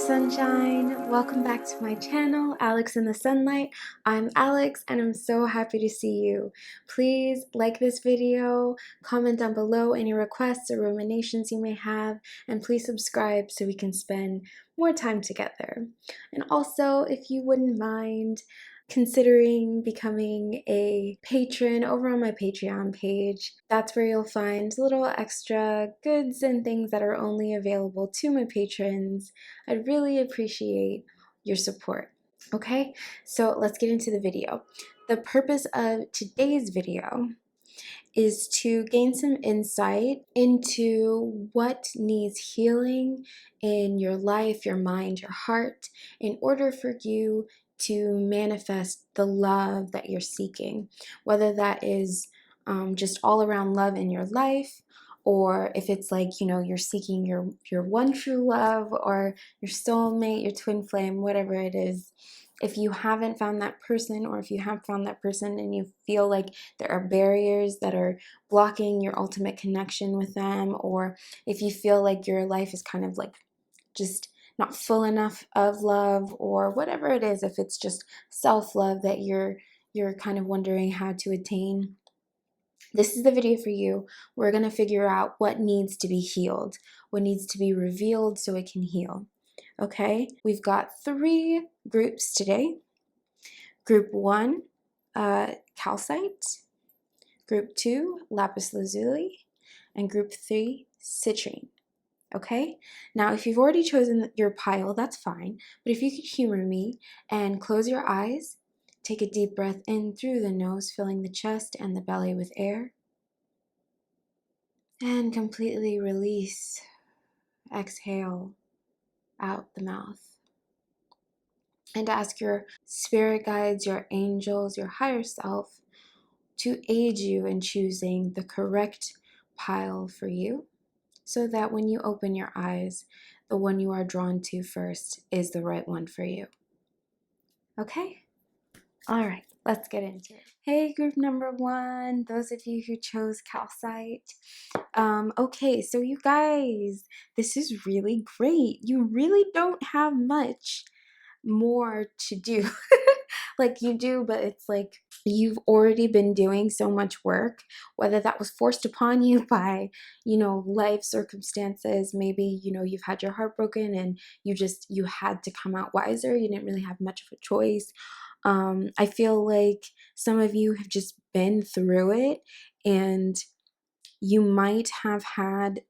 sunshine. Welcome back to my channel, Alex in the Sunlight. I'm Alex and I'm so happy to see you. Please like this video, comment down below any requests or ruminations you may have, and please subscribe so we can spend more time together. And also, if you wouldn't mind considering becoming a patron over on my Patreon page. That's where you'll find little extra goods and things that are only available to my patrons. I'd really appreciate your support. Okay, so let's get into the video. The purpose of today's video is to gain some insight into what needs healing in your life, your mind, your heart, in order for you to manifest the love that you're seeking, whether that is just all around love in your life, or if it's like, you know, you're seeking your one true love or your soulmate, your twin flame, whatever it is. If you haven't found that person, or if you have found that person and you feel like there are barriers that are blocking your ultimate connection with them, or if you feel like your life is kind of like just not full enough of love, or whatever it is, if it's just self-love that you're kind of wondering how to attain, this is the video for you. We're going to figure out what needs to be healed, what needs to be revealed so it can heal. Okay, we've got 3 groups today. Group 1, calcite. Group 2, lapis lazuli. And group 3, citrine. Okay, now if you've already chosen your pile, that's fine. But if you could humor me and close your eyes, take a deep breath in through the nose, filling the chest and the belly with air. And completely release, exhale out the mouth. And ask your spirit guides, your angels, your higher self to aid you in choosing the correct pile for you, so that when you open your eyes, the one you are drawn to first is the right one for you. Okay? All right, let's get into it. Hey, group number 1, those of you who chose calcite. Okay, so you guys, this is really great. You really don't have much more to do. Like you do, but it's like you've already been doing so much work, whether that was forced upon you by, you know, life circumstances. Maybe, you know, you've had your heart broken and you had to come out wiser. You didn't really have much of a choice. I feel like some of you have just been through it, and you might have had,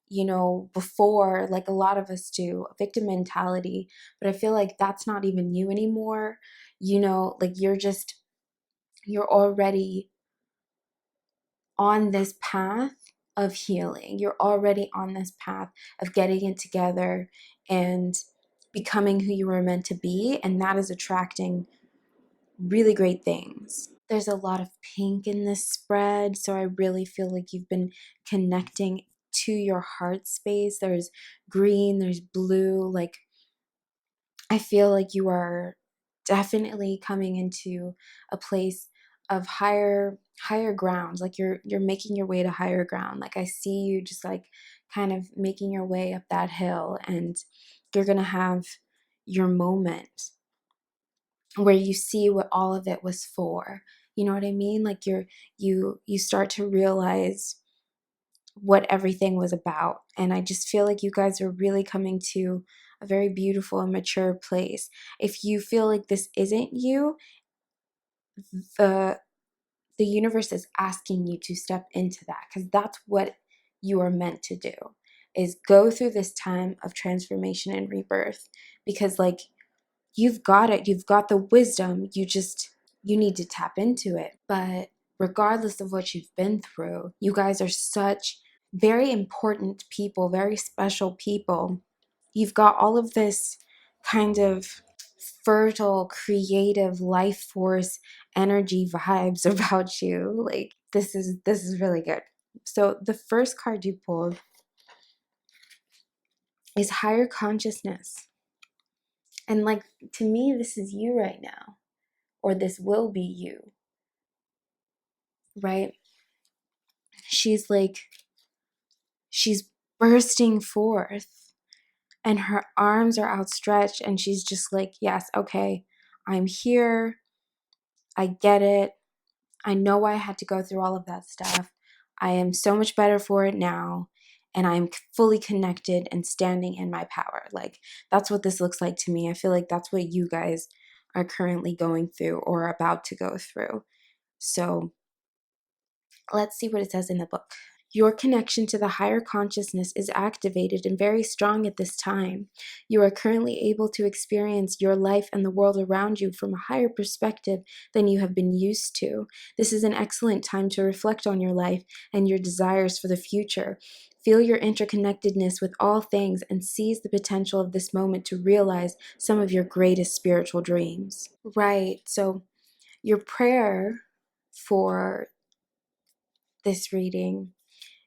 you know, before, like a lot of us do, a victim mentality, but I feel like that's not even you anymore. You know, like you're already on this path of healing. You're already on this path of getting it together and becoming who you were meant to be, and that is attracting really great things. There's a lot of pink in this spread, so I really feel like you've been connecting to your heart space. There's green, there's blue. Like, I feel like you are definitely coming into a place of higher ground. Like you're making your way to higher ground. Like I see you just like kind of making your way up that hill, and you're gonna have your moment where you see what all of it was for. You know what I mean? Like you start to realize what everything was about. And I just feel like you guys are really coming to a very beautiful and mature place. If you feel like this isn't you, the universe is asking you to step into that, because that's what you are meant to do, is go through this time of transformation and rebirth. Because like, you've got it, you've got the wisdom, you need to tap into it. But regardless of what you've been through, you guys are such very important people, very special people. You've got all of this kind of fertile, creative life force energy vibes about you. Like this is really good. So the first card you pulled is higher consciousness. And like, to me, this is you right now, or this will be you, right? She's bursting forth and her arms are outstretched, and she's just like, yes, okay, I'm here. I get it. I know I had to go through all of that stuff. I am so much better for it now, and I'm fully connected and standing in my power. Like, that's what this looks like to me. I feel like that's what you guys are currently going through or about to go through. So let's see what it says in the book. Your connection to the higher consciousness is activated and very strong at this time. You are currently able to experience your life and the world around you from a higher perspective than you have been used to. This is an excellent time to reflect on your life and your desires for the future. Feel your interconnectedness with all things and seize the potential of this moment to realize some of your greatest spiritual dreams. Right. So, your prayer for this reading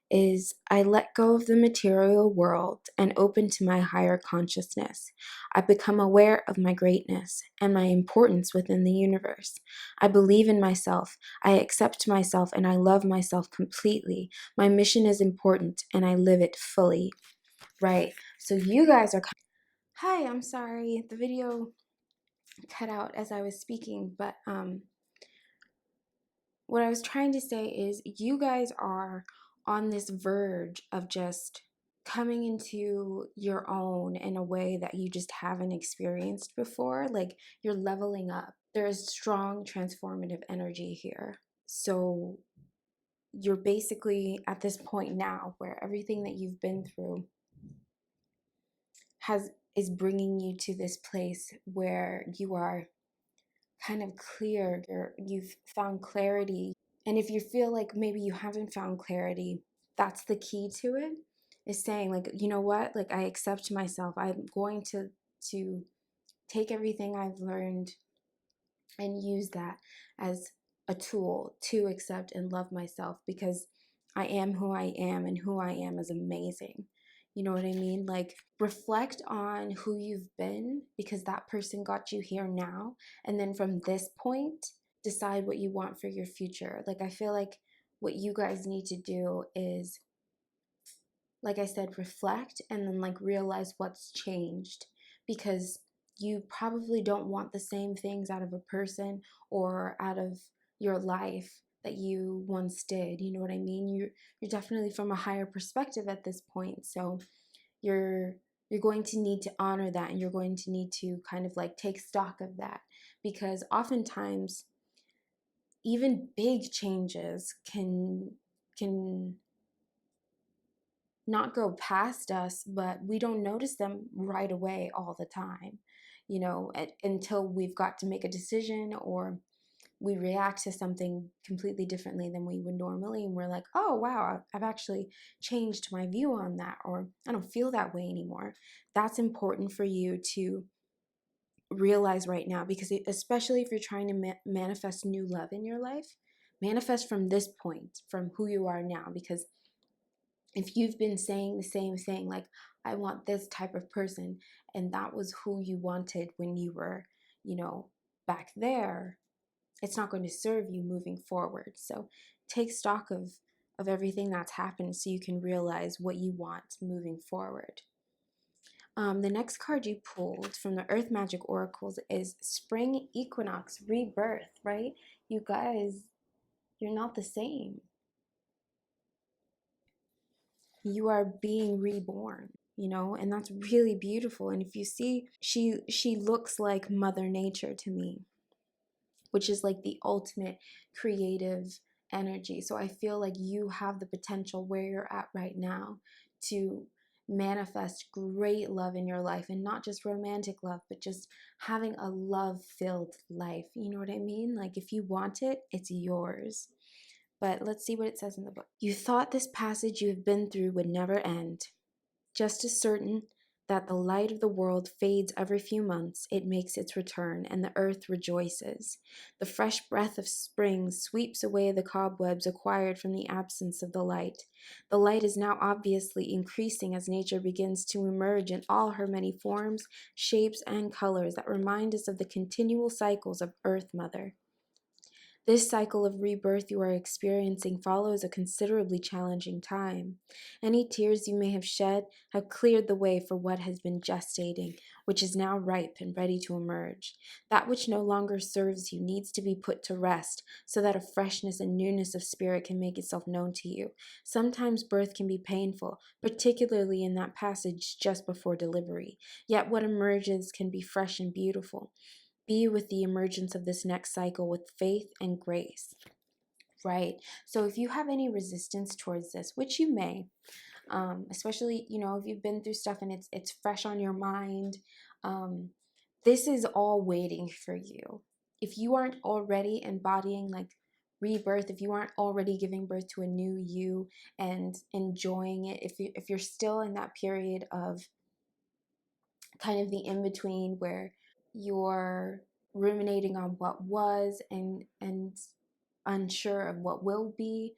is I let go of the material world and open to my higher consciousness. I become aware of my greatness and my importance within the universe. I believe in myself. I accept myself and I love myself completely. My mission is important and I live it fully. Right. So you guys are. Hi, I'm sorry. The video cut out as I was speaking, but what I was trying to say is you guys are on this verge of just coming into your own in a way that you just haven't experienced before. Like, you're leveling up. There is strong transformative energy here. So you're basically at this point now where everything that you've been through is bringing you to this place where you are kind of clear. You've found clarity. And if you feel like maybe you haven't found clarity, that's the key to it, is saying, like, you know what, like, I accept myself. I'm going to take everything I've learned and use that as a tool to accept and love myself, because I am who I am, and who I am is amazing. You know what I mean? Like, reflect on who you've been, because that person got you here now. And then from this point, decide what you want for your future. Like, I feel like what you guys need to do is, like I said, reflect and then like realize what's changed, because you probably don't want the same things out of a person or out of your life that you once did. You know what I mean? You're definitely from a higher perspective at this point. So you're going to need to honor that, and you're going to need to kind of like take stock of that, because oftentimes even big changes can not go past us, but we don't notice them right away all the time, you know, until we've got to make a decision, or we react to something completely differently than we would normally. And we're like, oh, wow, I've actually changed my view on that, or I don't feel that way anymore. That's important for you to realize right now, because especially if you're trying to manifest new love in your life, manifest from this point, from who you are now, because if you've been saying the same thing, like, I want this type of person, and that was who you wanted when you were, you know, back there, it's not going to serve you moving forward. So take stock of everything that's happened, so you can realize what you want moving forward. The next card you pulled from the Earth Magic Oracles is Spring Equinox Rebirth, right? You guys, you're not the same. You are being reborn, you know, and that's really beautiful. And if you see, she looks like Mother Nature to me, which is like the ultimate creative energy. So I feel like you have the potential where you're at right now to manifest great love in your life, and not just romantic love, but just having a love-filled life. You know what I mean? Like, if you want it, it's yours. But let's see what it says in the book. You thought this passage you have been through would never end. Just as certain that the light of the world fades every few months, it makes its return, and the earth rejoices. The fresh breath of spring sweeps away the cobwebs acquired from the absence of the light. The light is now obviously increasing as nature begins to emerge in all her many forms, shapes, and colors that remind us of the continual cycles of Earth Mother. This cycle of rebirth you are experiencing follows a considerably challenging time. Any tears you may have shed have cleared the way for what has been gestating, which is now ripe and ready to emerge. That which no longer serves you needs to be put to rest so that a freshness and newness of spirit can make itself known to you. Sometimes birth can be painful, particularly in that passage just before delivery. Yet what emerges can be fresh and beautiful. Be with the emergence of this next cycle with faith and grace, right? So if you have any resistance towards this, which you may, especially, if you've been through stuff and it's fresh on your mind, this is all waiting for you. If you aren't already embodying like rebirth, if you aren't already giving birth to a new you and enjoying it, if you're still in that period of kind of the in between where you're ruminating on what was and unsure of what will be,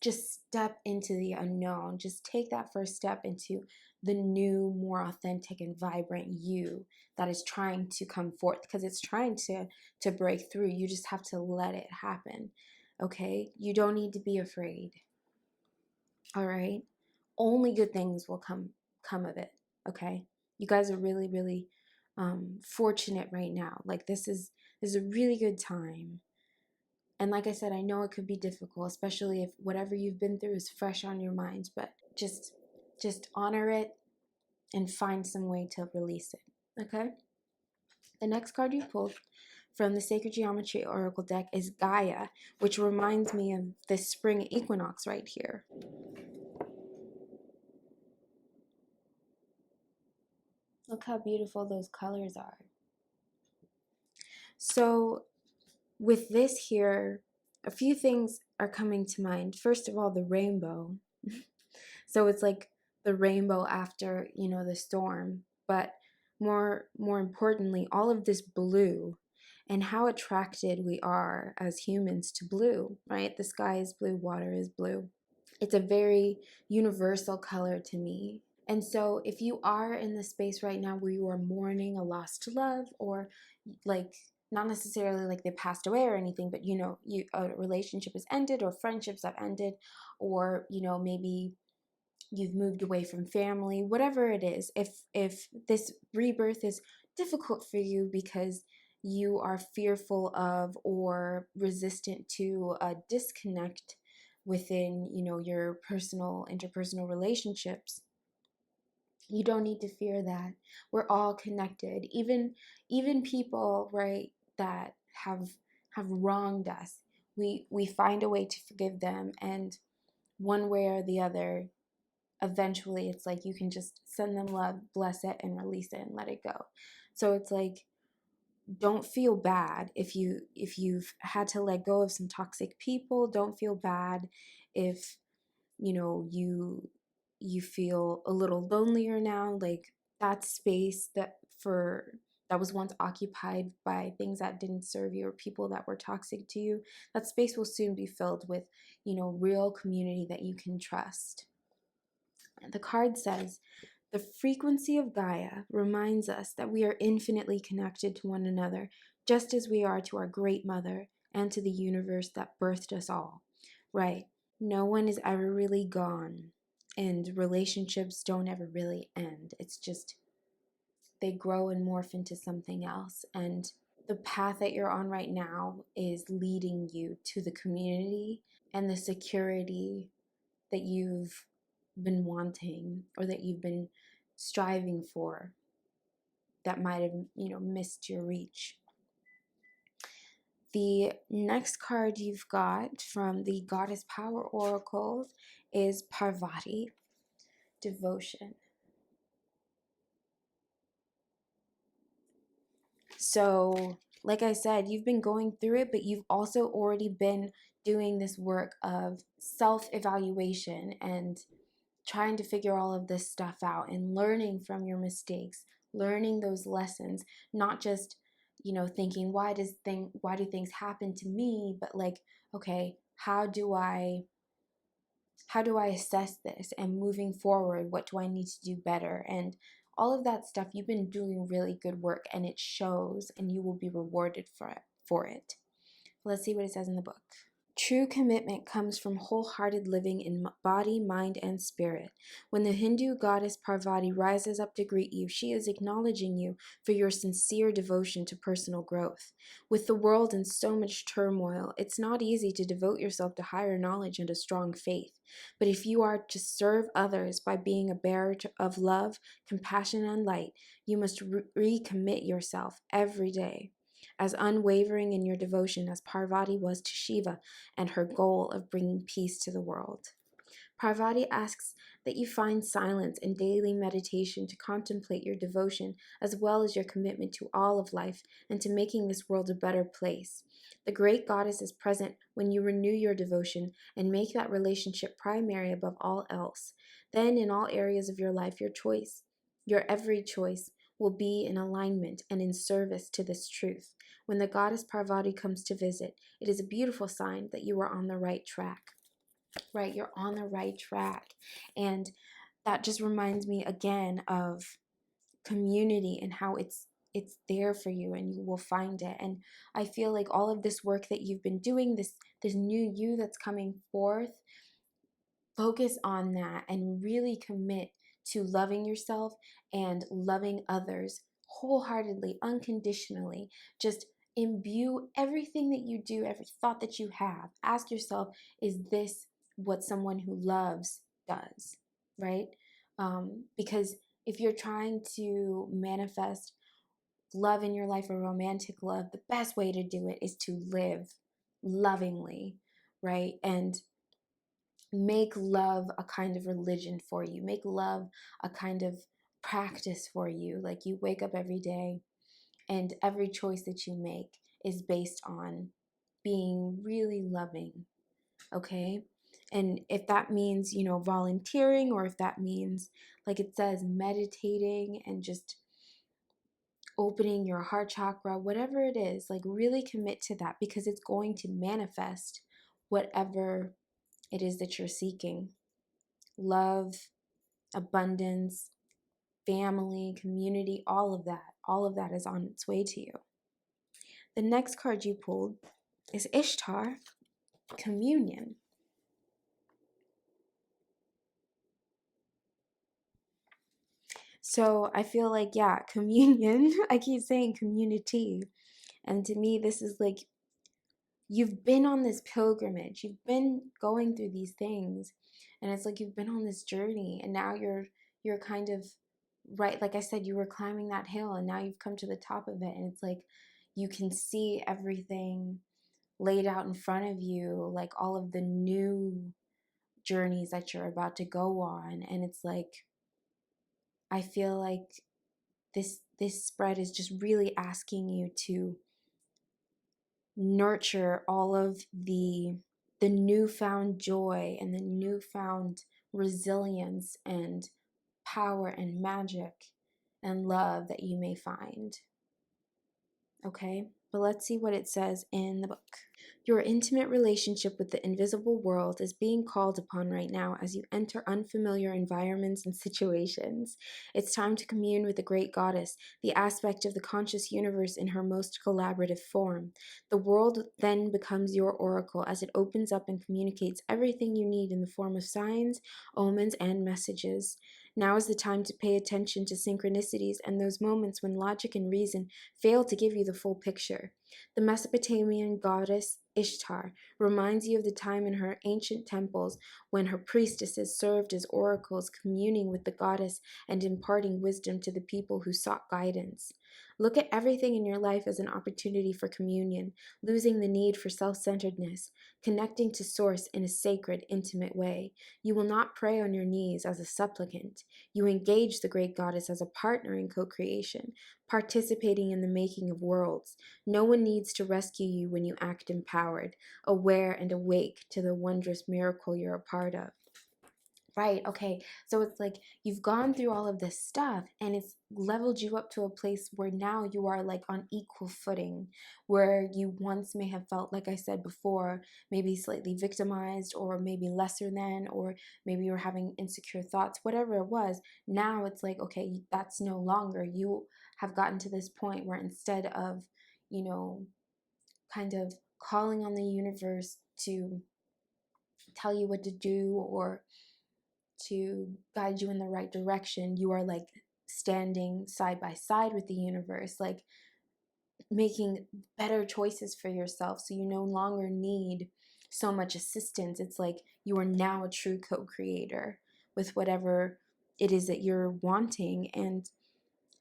just step into the unknown. Just take that first step into the new, more authentic and vibrant you that is trying to come forth, because it's trying to break through. You just have to let it happen. Okay, you don't need to be afraid. All right, only good things will come of it. Okay, you guys are really, really fortunate right now. Like this is a really good time. And like I said, I know it could be difficult, especially if whatever you've been through is fresh on your minds, but just honor it and find some way to release it. Okay? The next card you pulled from the Sacred Geometry Oracle deck is Gaia, which reminds me of this spring equinox right here. Look how beautiful those colors are. So with this here, a few things are coming to mind. First of all, the rainbow. So it's like the rainbow after, the storm. But more importantly, all of this blue and how attracted we are as humans to blue, right? The sky is blue, water is blue. It's a very universal color to me. And so if you are in the space right now where you are mourning a lost love, or like not necessarily like they passed away or anything, but a relationship has ended, or friendships have ended, or maybe you've moved away from family, whatever it is, if this rebirth is difficult for you because you are fearful of or resistant to a disconnect within your interpersonal relationships, you don't need to fear that. We're all connected. Even people, right, that have wronged us, we find a way to forgive them, and one way or the other, eventually it's like you can just send them love, bless it, and release it and let it go. So it's like, don't feel bad if you've had to let go of some toxic people. Don't feel bad if you feel a little lonelier now. Like that space that was once occupied by things that didn't serve you or people that were toxic to you, that space will soon be filled with real community that you can trust. The card says, the frequency of Gaia reminds us that we are infinitely connected to one another, just as we are to our great mother and to the universe that birthed us all. Right? No one is ever really gone, and relationships don't ever really end. It's just they grow and morph into something else. And the path that you're on right now is leading you to the community and the security that you've been wanting, or that you've been striving for, that might have missed your reach. The next card you've got from the Goddess Power Oracles is Parvati, devotion. So like I said, you've been going through it, but you've also already been doing this work of self-evaluation and trying to figure all of this stuff out and learning from your mistakes, learning those lessons, not just, thinking, why do things happen to me, but like, okay, how do I assess this, and moving forward, what do I need to do better? And all of that stuff, you've been doing really good work, and it shows, and you will be rewarded for it. Let's see what it says in the book. True commitment comes from wholehearted living in body, mind, and spirit. When the Hindu goddess Parvati rises up to greet you, she is acknowledging you for your sincere devotion to personal growth. With the world in so much turmoil, it's not easy to devote yourself to higher knowledge and a strong faith. But if you are to serve others by being a bearer of love, compassion, and light, you must recommit yourself every day. As unwavering in your devotion as Parvati was to Shiva and her goal of bringing peace to the world. Parvati asks that you find silence and daily meditation to contemplate your devotion as well as your commitment to all of life and to making this world a better place. The great goddess is present when you renew your devotion and make that relationship primary above all else. Then in all areas of your life, your every choice, will be in alignment and in service to this truth. When the goddess Parvati comes to visit, it is a beautiful sign that you are on the right track. Right, you're on the right track. And that just reminds me again of community and how it's there for you and you will find it. And I feel like all of this work that you've been doing, this new you that's coming forth, focus on that and really commit to loving yourself and loving others wholeheartedly, unconditionally. Just imbue everything that you do, every thought that you have. Ask yourself, is this what someone who loves does, right? Because if you're trying to manifest love in your life or romantic love, the best way to do it is to live lovingly, right? And make love a kind of religion for you. Make love a kind of practice for you. Like you wake up every day and every choice that you make is based on being really loving. Okay? And if that means, volunteering, or if that means, like it says, meditating and just opening your heart chakra, whatever it is, like really commit to that because it's going to manifest whatever it is that you're seeking. Love, abundance, family, community, all of that is on its way to you. The next card you pulled is Ishtar, communion. So I feel like, yeah, communion, I keep saying community. And to me, this is like, you've been on this pilgrimage, you've been going through these things, and it's like you've been on this journey, and now you're kind of, right, like I said, you were climbing that hill and now you've come to the top of it, and it's like you can see everything laid out in front of you, like all of the new journeys that you're about to go on. And it's like, I feel like this spread is just really asking you to nurture all of the newfound joy and the newfound resilience and power and magic and love that you may find. Okay? But let's see what it says in the book. Your intimate relationship with the invisible world is being called upon right now as you enter unfamiliar environments and situations. It's time to commune with the great goddess, the aspect of the conscious universe in her most collaborative form. The world then becomes your oracle as it opens up and communicates everything you need in the form of signs, omens, and messages. Now is the time to pay attention to synchronicities and those moments when logic and reason fail to give you the full picture. The Mesopotamian goddess Ishtar reminds you of the time in her ancient temples when her priestesses served as oracles, communing with the goddess and imparting wisdom to the people who sought guidance. Look at everything in your life as an opportunity for communion, losing the need for self-centeredness, connecting to Source in a sacred, intimate way. You will not pray on your knees as a supplicant. You engage the great goddess as a partner in co-creation, participating in the making of worlds. No one needs to rescue you when you act empowered, aware and awake to the wondrous miracle you're a part of. Right, okay, so it's like you've gone through all of this stuff and it's leveled you up to a place where now you are like on equal footing, where you once may have felt, like I said before, maybe slightly victimized or maybe lesser than, or maybe you were having insecure thoughts, whatever it was. Now it's like, okay, that's no longer. You have gotten to this point where instead of, kind of calling on the universe to tell you what to do or to guide you in the right direction. You are like standing side by side with the universe, like making better choices for yourself, so you no longer need so much assistance. It's like you are now a true co-creator with whatever it is that you're wanting. And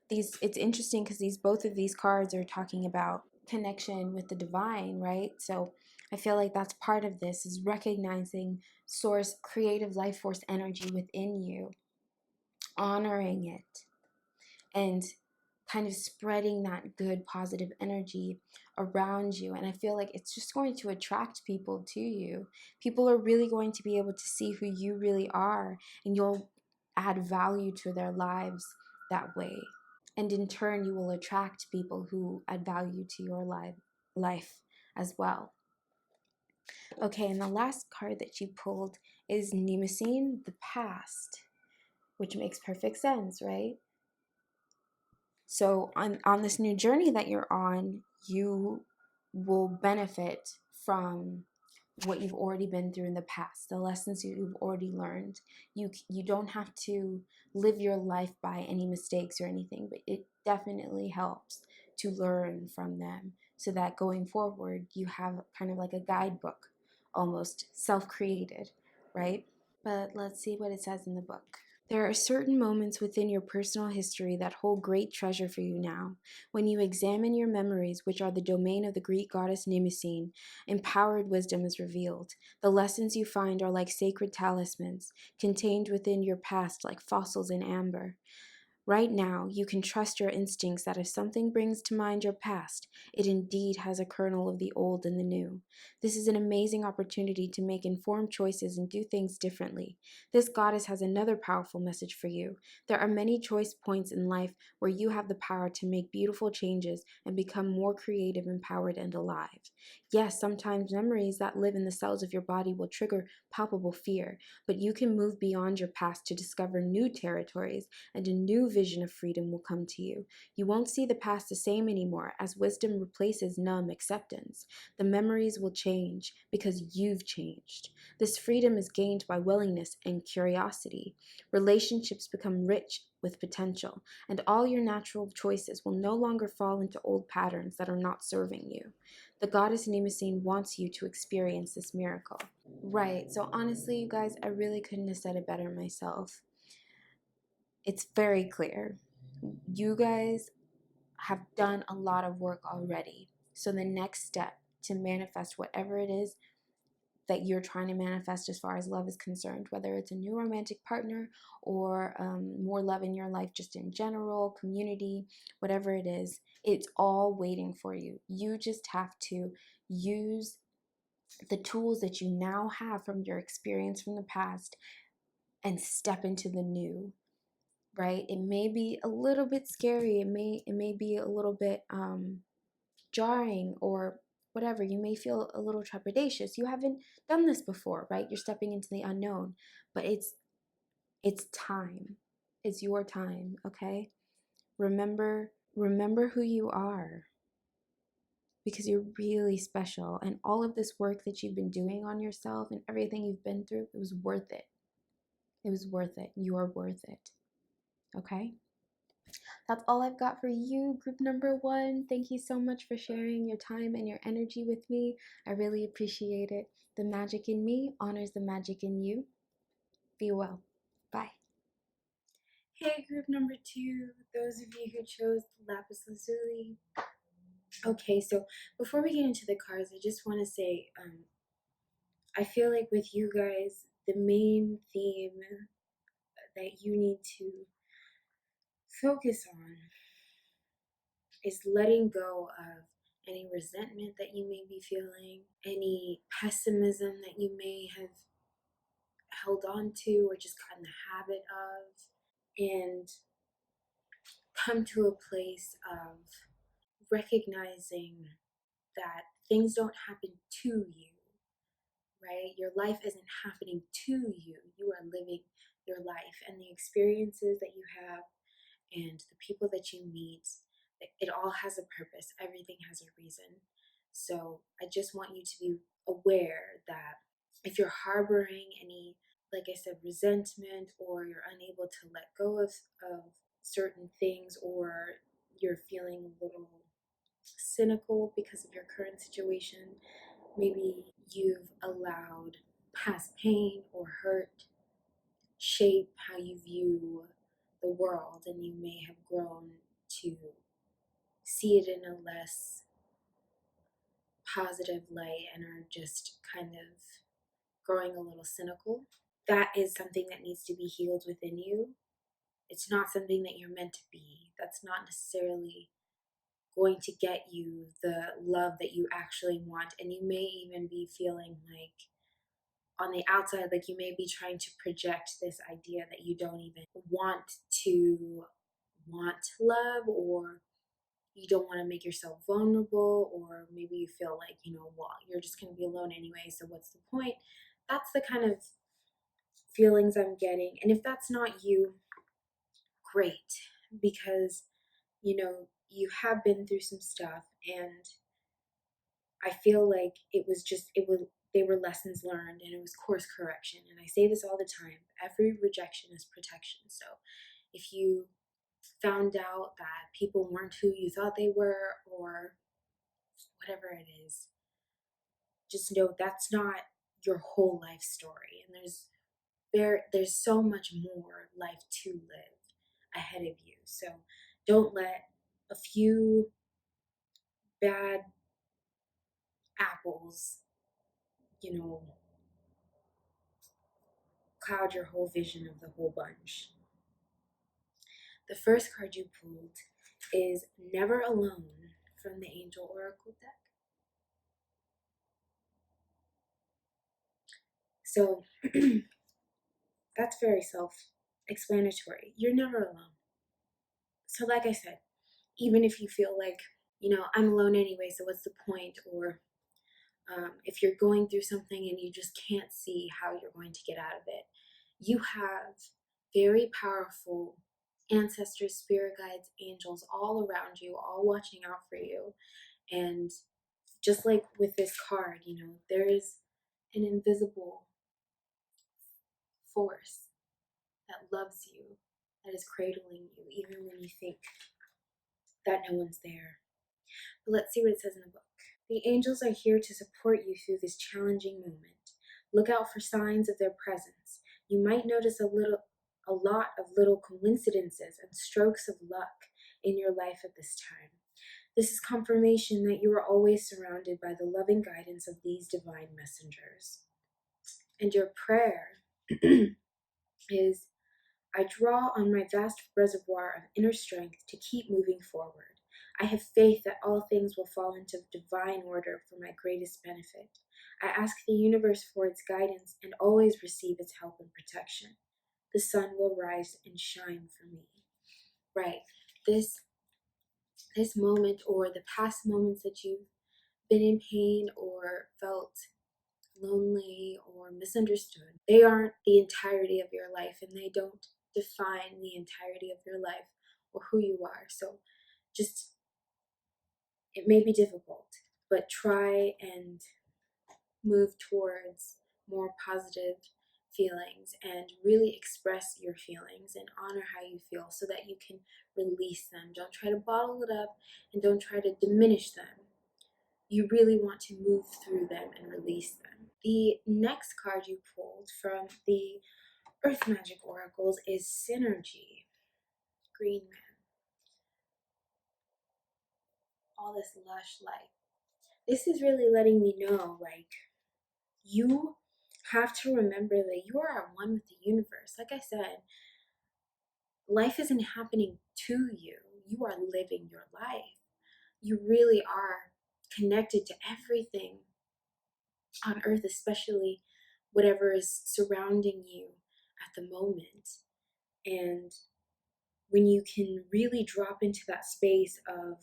it's interesting because both of these cards are talking about connection with the divine, right? So I feel like that's part of this, is recognizing source, creative life force energy within you, honoring it, and kind of spreading that good positive energy around you. And I feel like it's just going to attract people to you. People are really going to be able to see who you really are, and you'll add value to their lives that way. And in turn, you will attract people who add value to your life as well. Okay, and the last card that you pulled is Mnemosyne, the past, which makes perfect sense, right? So on this new journey that you're on, you will benefit from what you've already been through in the past, the lessons you've already learned. You don't have to live your life by any mistakes or anything, but it definitely helps to learn from them, so that going forward you have kind of like a guidebook, almost self-created, right? But let's see what it says in the book. There are certain moments within your personal history that hold great treasure for you now. When you examine your memories, which are the domain of the Greek goddess Mnemosyne, empowered wisdom is revealed. The lessons you find are like sacred talismans, contained within your past like fossils in amber. Right now, you can trust your instincts that if something brings to mind your past, it indeed has a kernel of the old in the new. This is an amazing opportunity to make informed choices and do things differently. This goddess has another powerful message for you. There are many choice points in life where you have the power to make beautiful changes and become more creative, empowered, and alive. Yes, sometimes memories that live in the cells of your body will trigger palpable fear, but you can move beyond your past to discover new territories, and a new vision of freedom will come to you. You won't see the past the same anymore, as wisdom replaces numb acceptance. The memories will change because you've changed. This freedom is gained by willingness and curiosity. Relationships become rich with potential, and all your natural choices will no longer fall into old patterns that are not serving you. The goddess Mnemosyne wants you to experience this miracle. Right, so honestly, you guys, I really couldn't have said it better myself. It's very clear. You guys have done a lot of work already. So the next step to manifest whatever it is that you're trying to manifest as far as love is concerned, whether it's a new romantic partner or more love in your life just in general, community, whatever it is, it's all waiting for you. You just have to use the tools that you now have from your experience from the past and step into the new. Right? It may be a little bit scary. It may be a little bit jarring or whatever. You may feel a little trepidatious. You haven't done this before, right? You're stepping into the unknown, but it's time. It's your time, okay? Remember who you are, because you're really special, and all of this work that you've been doing on yourself and everything you've been through, it was worth it. It was worth it. You are worth it. Okay? That's all I've got for you, group number 1. Thank you so much for sharing your time and your energy with me. I really appreciate it. The magic in me honors the magic in you. Be well. Bye. Hey, group number 2, those of you who chose lapis lazuli. Okay, so before we get into the cards, I just want to say, I feel like with you guys, the main theme that you need to focus on is letting go of any resentment that you may be feeling, any pessimism that you may have held on to or just got in the habit of, and come to a place of recognizing that things don't happen to you, right? Your life isn't happening to you. You are living your life, and the experiences that you have and the people that you meet, it all has a purpose. Everything has a reason. So I just want you to be aware that if you're harboring any, like I said, resentment, or you're unable to let go of certain things, or you're feeling a little cynical because of your current situation, maybe you've allowed past pain or hurt shape how you view the world, and you may have grown to see it in a less positive light and are just kind of growing a little cynical. That is something that needs to be healed within you. It's not something that you're meant to be. That's not necessarily going to get you the love that you actually want. And you may even be feeling like on the outside, like you may be trying to project this idea that you don't even want love, or you don't want to make yourself vulnerable, or maybe you feel like, well, you're just going to be alone anyway, so what's the point? That's the kind of feelings I'm getting. And if that's not you, great, because you have been through some stuff, and I feel like they were lessons learned, and it was course correction. And I say this all the time, every rejection is protection. So if you found out that people weren't who you thought they were, or whatever it is, just know that's not your whole life story. And there's so much more life to live ahead of you. So don't let a few bad apples, cloud your whole vision of the whole bunch. The first card you pulled is Never Alone from the Angel Oracle deck. So that's very self-explanatory. You're never alone. So like I said, even if you feel like, I'm alone anyway, so what's the point? Or if you're going through something and you just can't see how you're going to get out of it, you have very powerful ancestors, spirit guides, angels all around you, all watching out for you. And just like with this card, there is an invisible force that loves you, that is cradling you, even when you think that no one's there. But let's see what it says in the book. The angels are here to support you through this challenging moment. Look out for signs of their presence. You might notice a lot of little coincidences and strokes of luck in your life at this time. This is confirmation that you are always surrounded by the loving guidance of these divine messengers. And your prayer is, I draw on my vast reservoir of inner strength to keep moving forward. I have faith that all things will fall into divine order for my greatest benefit. I ask the universe for its guidance and always receive its help and protection. The sun will rise and shine for me. Right. This moment, or the past moments that you've been in pain or felt lonely or misunderstood, they aren't the entirety of your life, and they don't define the entirety of your life or who you are. So just, it may be difficult, but try and move towards more positive feelings and really express your feelings and honor how you feel so that you can release them. Don't try to bottle it up, and don't try to diminish them. You really want to move through them and release them. The next card you pulled from the Earth Magic Oracles is Synergy. Green Man. All this lush light. This is really letting me know, like, you have to remember that you are at one with the universe. Like I said, life isn't happening to you. You are living your life. You really are connected to everything on earth, especially whatever is surrounding you at the moment. And when you can really drop into that space of,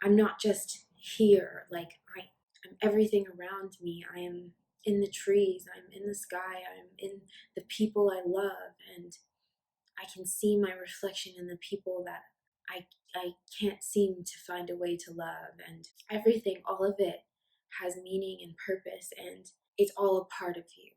I'm not just here, like I'm everything around me. I am in the trees, I'm in the sky, I'm in the people I love, and I can see my reflection in the people that I can't seem to find a way to love, and everything, all of it has meaning and purpose, and it's all a part of you.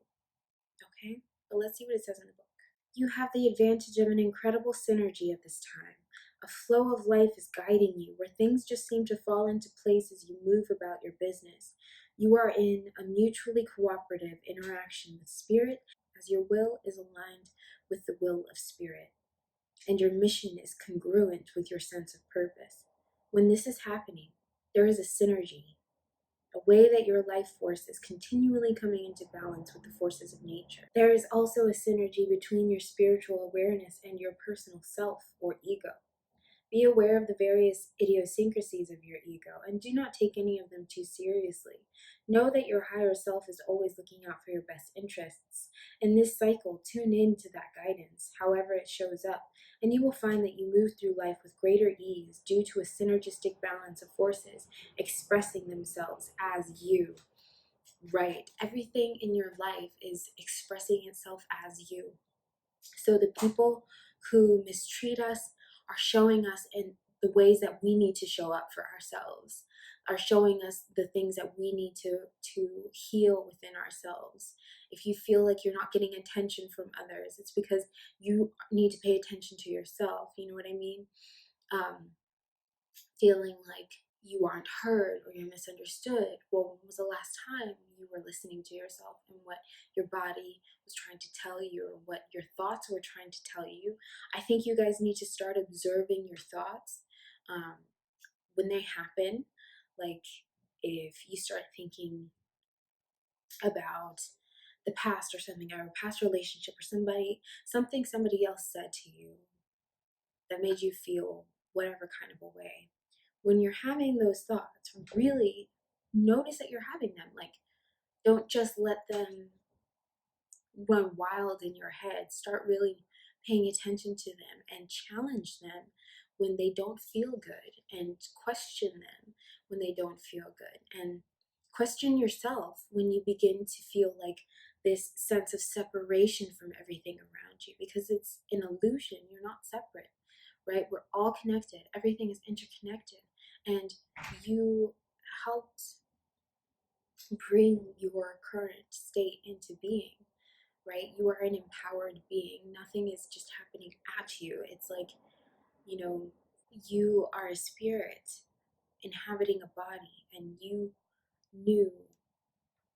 Okay? But let's see what it says in the book. You have the advantage of an incredible synergy at this time. A flow of life is guiding you, where things just seem to fall into place as you move about your business. You are in a mutually cooperative interaction with spirit, as your will is aligned with the will of spirit, and your mission is congruent with your sense of purpose. When this is happening, there is a synergy, a way that your life force is continually coming into balance with the forces of nature. There is also a synergy between your spiritual awareness and your personal self or ego. Be aware of the various idiosyncrasies of your ego and do not take any of them too seriously. Know that your higher self is always looking out for your best interests. In this cycle, tune in to that guidance, however it shows up, and you will find that you move through life with greater ease due to a synergistic balance of forces expressing themselves as you. Right. Everything in your life is expressing itself as you. So the people who mistreat us are showing us in the ways that we need to show up for ourselves, are showing us the things that we need to heal within ourselves. If you feel like you're not getting attention from others, it's because you need to pay attention to yourself. You know what I mean? Feeling like you aren't heard or you're misunderstood. Well, when was the last time you were listening to yourself and what your body was trying to tell you or what your thoughts were trying to tell you? I think you guys need to start observing your thoughts when they happen. Like if you start thinking about the past or something, or a past relationship or something somebody else said to you that made you feel whatever kind of a way. When you're having those thoughts, really notice that you're having them. Like, don't just let them run wild in your head. Start really paying attention to them and challenge them when they don't feel good, and question them when they don't feel good. And question yourself when you begin to feel like this sense of separation from everything around you, because it's an illusion. You're not separate, right? We're all connected. Everything is interconnected. And you helped bring your current state into being, right? You are an empowered being. Nothing is just happening at you. It's like, you are a spirit inhabiting a body, and you knew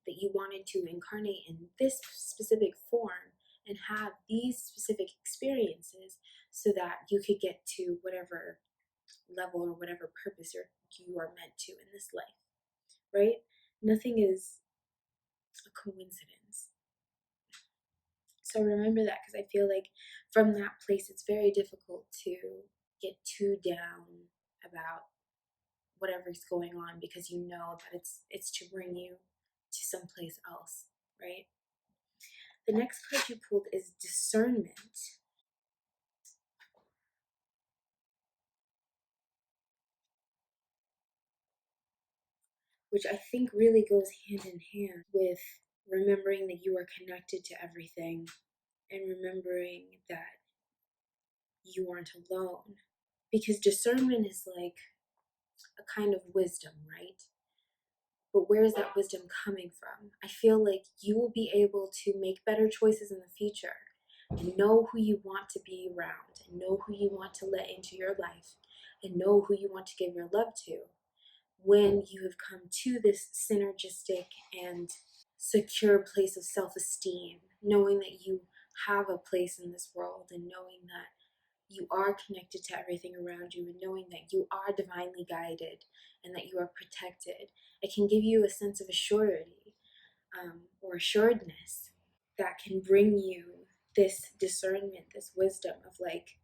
that you wanted to incarnate in this specific form and have these specific experiences so that you could get to whatever level or whatever purpose you are meant to in this life, right? Nothing is a coincidence. So remember that, because I feel like from that place it's very difficult to get too down about whatever's going on, because you know that it's to bring you to someplace else, right? The next card you pulled is discernment, which I think really goes hand in hand with remembering that you are connected to everything and remembering that you aren't alone. Because discernment is like a kind of wisdom, right? But where is that wisdom coming from? I feel like you will be able to make better choices in the future and know who you want to be around and know who you want to let into your life and know who you want to give your love to when you have come to this synergistic and secure place of self-esteem, knowing that you have a place in this world and knowing that you are connected to everything around you and knowing that you are divinely guided and that you are protected. It can give you a sense of assurity or assuredness that can bring you this discernment, this wisdom of like,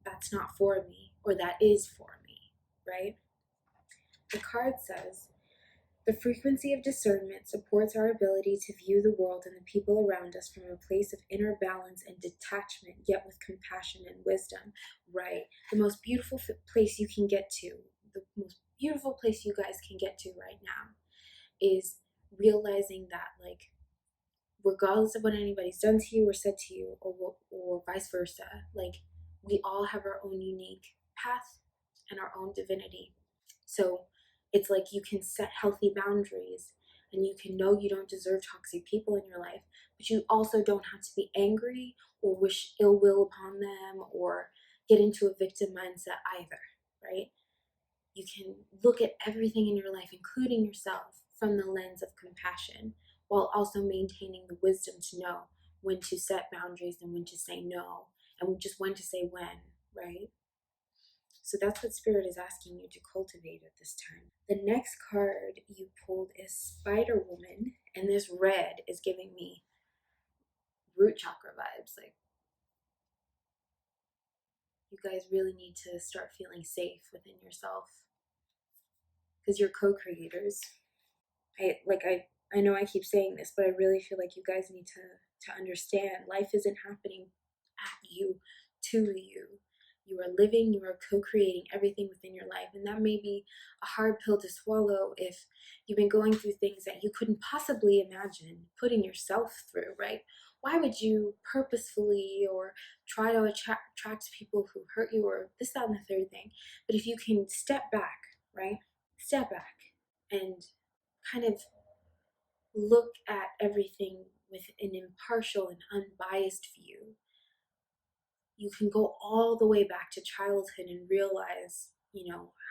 that's not for me or that is for me, right? The card says, the frequency of discernment supports our ability to view the world and the people around us from a place of inner balance and detachment, yet with compassion and wisdom. Right. The most beautiful place you can get to, the most beautiful place you guys can get to right now is realizing that, like, regardless of what anybody's done to you or said to you, or vice versa, like, we all have our own unique path and our own divinity. So It's like you can set healthy boundaries and you can know you don't deserve toxic people in your life, but you also don't have to be angry or wish ill will upon them or get into a victim mindset either, right? You can look at everything in your life, including yourself, from the lens of compassion while also maintaining the wisdom to know when to set boundaries and when to say no and just when to say when, right? So that's what Spirit is asking you to cultivate at this time. The next card you pulled is Spider Woman, and this red is giving me root chakra vibes. Like, you guys really need to start feeling safe within yourself because you're co-creators. I know I keep saying this, but I really feel like you guys need to understand life isn't happening at you, to you. You are living, you are co-creating everything within your life. And that may be a hard pill to swallow if you've been going through things that you couldn't possibly imagine putting yourself through, right? Why would you purposefully or try to attract people who hurt you or this, that, and the third thing? But if you can step back, right? Step back and kind of look at everything with an impartial and unbiased view, you can go all the way back to childhood and realize,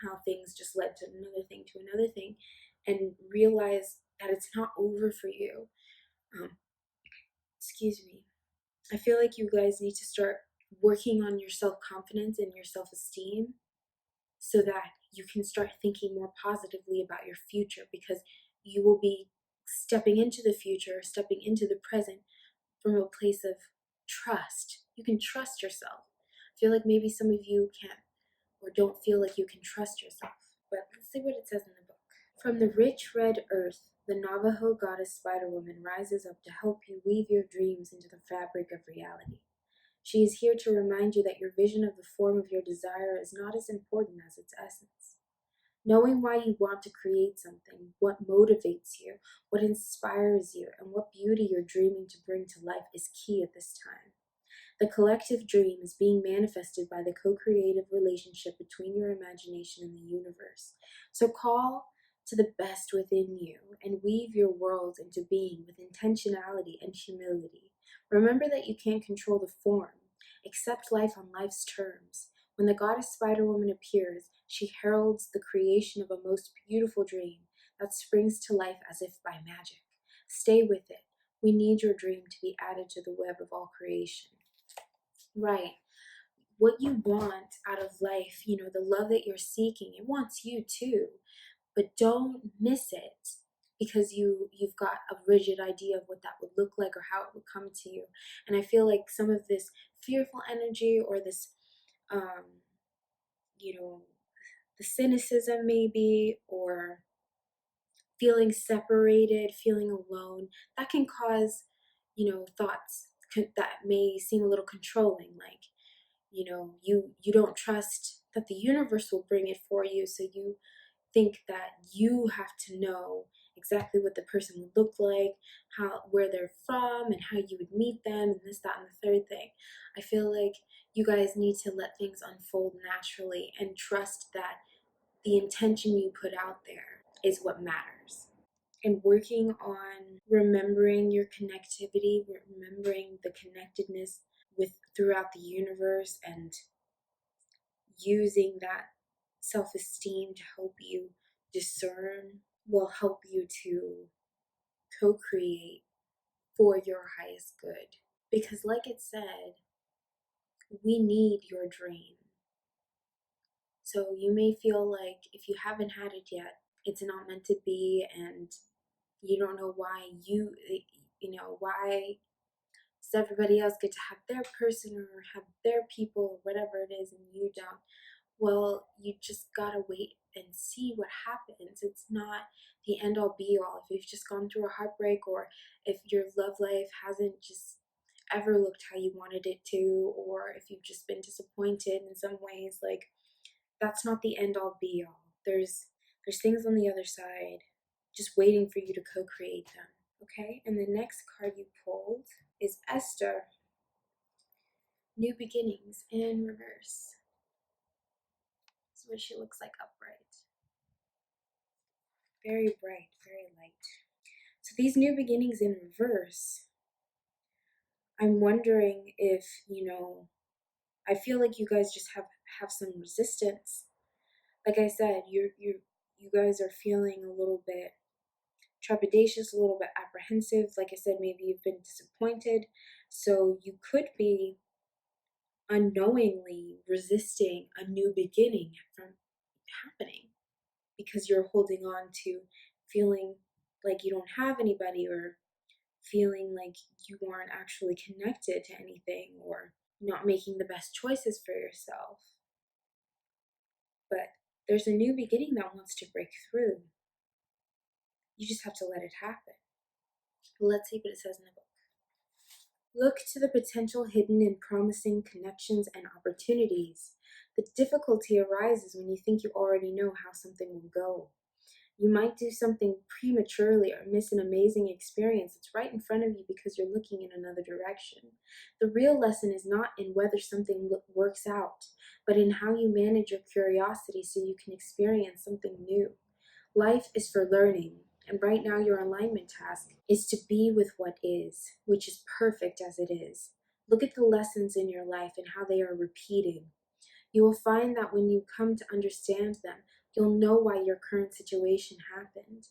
how things just led to another thing, and realize that it's not over for you. Um, excuse me. I feel like you guys need to start working on your self confidence and your self esteem so that you can start thinking more positively about your future, because you will be stepping into the future, stepping into the present from a place of trust. You can trust yourself. I feel like maybe some of you can't or don't feel like you can trust yourself, but let's see what it says in the book. From the rich red earth, the Navajo goddess Spider Woman rises up to help you weave your dreams into the fabric of reality. She is here to remind you that your vision of the form of your desire is not as important as its essence. Knowing why you want to create something, what motivates you, what inspires you, and what beauty you're dreaming to bring to life is key at this time. The collective dream is being manifested by the co-creative relationship between your imagination and the universe. So call to the best within you and weave your world into being with intentionality and humility. Remember that you can't control the form. Accept life on life's terms. When the goddess Spider Woman appears, she heralds the creation of a most beautiful dream that springs to life as if by magic. Stay with it. We need your dream to be added to the web of all creation. Right. What you want out of life, the love that you're seeking, it wants you too. But don't miss it because you've got a rigid idea of what that would look like or how it would come to you. And I feel like some of this fearful energy or this you know, the cynicism maybe, or feeling separated, feeling alone, that can cause, thoughts that may seem a little controlling, like, you don't trust that the universe will bring it for you, so you think that you have to know exactly what the person would look like, where they're from, and how you would meet them, and this, that, and the third thing. I feel like you guys need to let things unfold naturally and trust that the intention you put out there is what matters. And working on remembering your connectivity, remembering the connectedness with throughout the universe, and using that self-esteem to help you discern will help you to co-create for your highest good. Because like it said, we need your dream. So you may feel like if you haven't had it yet, it's not meant to be, and you don't know why why does everybody else get to have their person or have their people or whatever it is and you don't. Well, you just gotta wait and see what happens. It's not the end all be all. If you've just gone through a heartbreak, or if your love life hasn't just ever looked how you wanted it to, or if you've just been disappointed in some ways, like, that's not the end all be all. There's things on the other side just waiting for you to co-create them. Okay? And the next card you pulled is Esther, New Beginnings in reverse. This is what she looks like upright. very bright, very light. So these new beginnings in reverse, I'm wondering if, I feel like you guys just have some resistance. Like I said, you guys are feeling a little bit trepidatious, a little bit apprehensive. Like I said, maybe you've been disappointed. So you could be unknowingly resisting a new beginning from happening because you're holding on to feeling like you don't have anybody, or feeling like you aren't actually connected to anything, or not making the best choices for yourself. But there's a new beginning that wants to break through. You just have to let it happen. Let's see what it says in the book. Look to the potential hidden and promising connections and opportunities. The difficulty arises when you think you already know how something will go. You might do something prematurely or miss an amazing experience that's right in front of you because you're looking in another direction. The real lesson is not in whether something works out, but in how you manage your curiosity so you can experience something new. Life is for learning, and right now your alignment task is to be with what is, which is perfect as it is. Look at the lessons in your life and how they are repeating. You will find that when you come to understand them, you'll know why your current situation happened.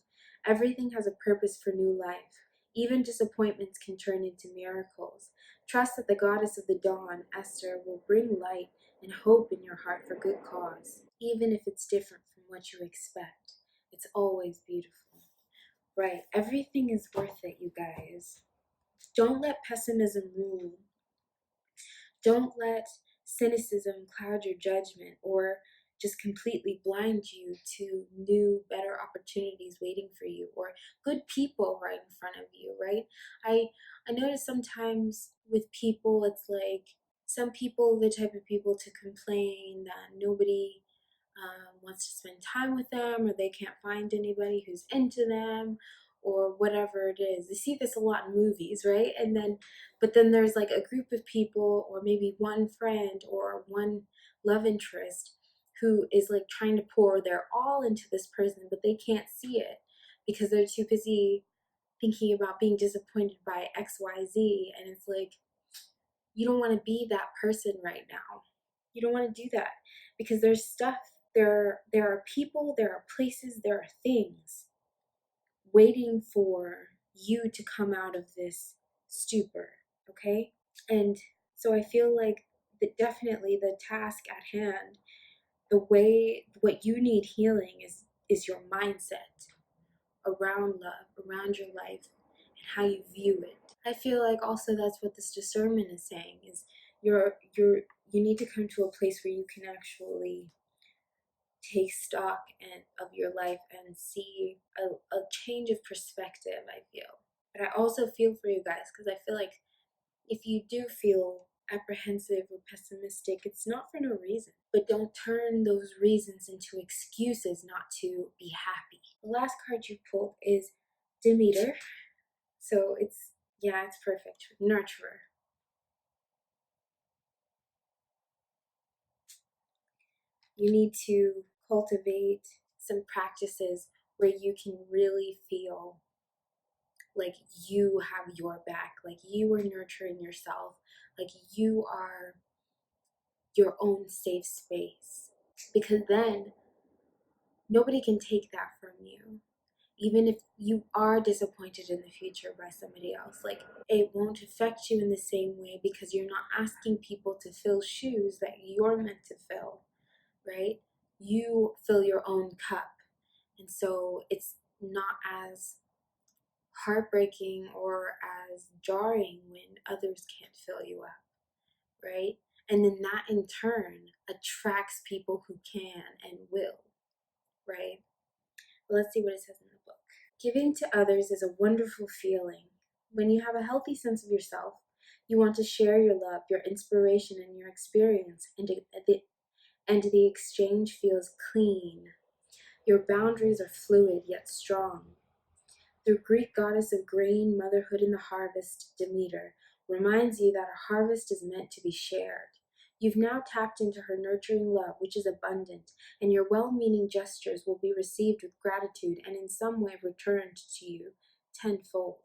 Everything has a purpose for new life. Even disappointments can turn into miracles. Trust that the goddess of the dawn, Esther, will bring light and hope in your heart for good cause, even if it's different from what you expect. It's always beautiful. Right, everything is worth it, you guys. Don't let pessimism rule. Don't let cynicism cloud your judgment or just completely blind you to new, better opportunities waiting for you, or good people right in front of you, right? I notice sometimes with people, it's like some people, the type of people to complain that nobody wants to spend time with them, or they can't find anybody who's into them, or whatever it is. You see this a lot in movies, right? But then there's like a group of people, or maybe one friend or one love interest, who is like trying to pour their all into this person, but they can't see it because they're too busy thinking about being disappointed by XYZ. And it's like, you don't want to be that person right now. You don't want to do that, because there's stuff, there are people, there are places, there are things waiting for you to come out of this stupor, okay? And so I feel like that definitely the task at hand, the way what you need healing is your mindset around love, around your life, and how you view it. I feel like also that's what this discernment is saying, is you need to come to a place where you can actually take stock of your life and see a change of perspective, I feel. But I also feel for you guys, because I feel like if you do feel apprehensive or pessimistic, it's not for no reason. But don't turn those reasons into excuses not to be happy. The last card you pulled is Demeter. So it's perfect. Nurturer. You need to cultivate some practices where you can really feel like you have your back, like you are nurturing yourself, like you are your own safe space. Because then nobody can take that from you. Even if you are disappointed in the future by somebody else, like it won't affect you in the same way, because you're not asking people to fill shoes that you're meant to fill, right? You fill your own cup. And so it's not as heartbreaking or as jarring when others can't fill you up, right? And then that in turn attracts people who can and will, right? But let's see what it says in the book. Giving to others is a wonderful feeling. When you have a healthy sense of yourself, you want to share your love, your inspiration, and your experience, and the exchange feels clean. Your boundaries are fluid yet strong. The Greek goddess of grain, motherhood, and the harvest, Demeter, reminds you that a harvest is meant to be shared. You've now tapped into her nurturing love, which is abundant, and your well-meaning gestures will be received with gratitude and in some way returned to you tenfold.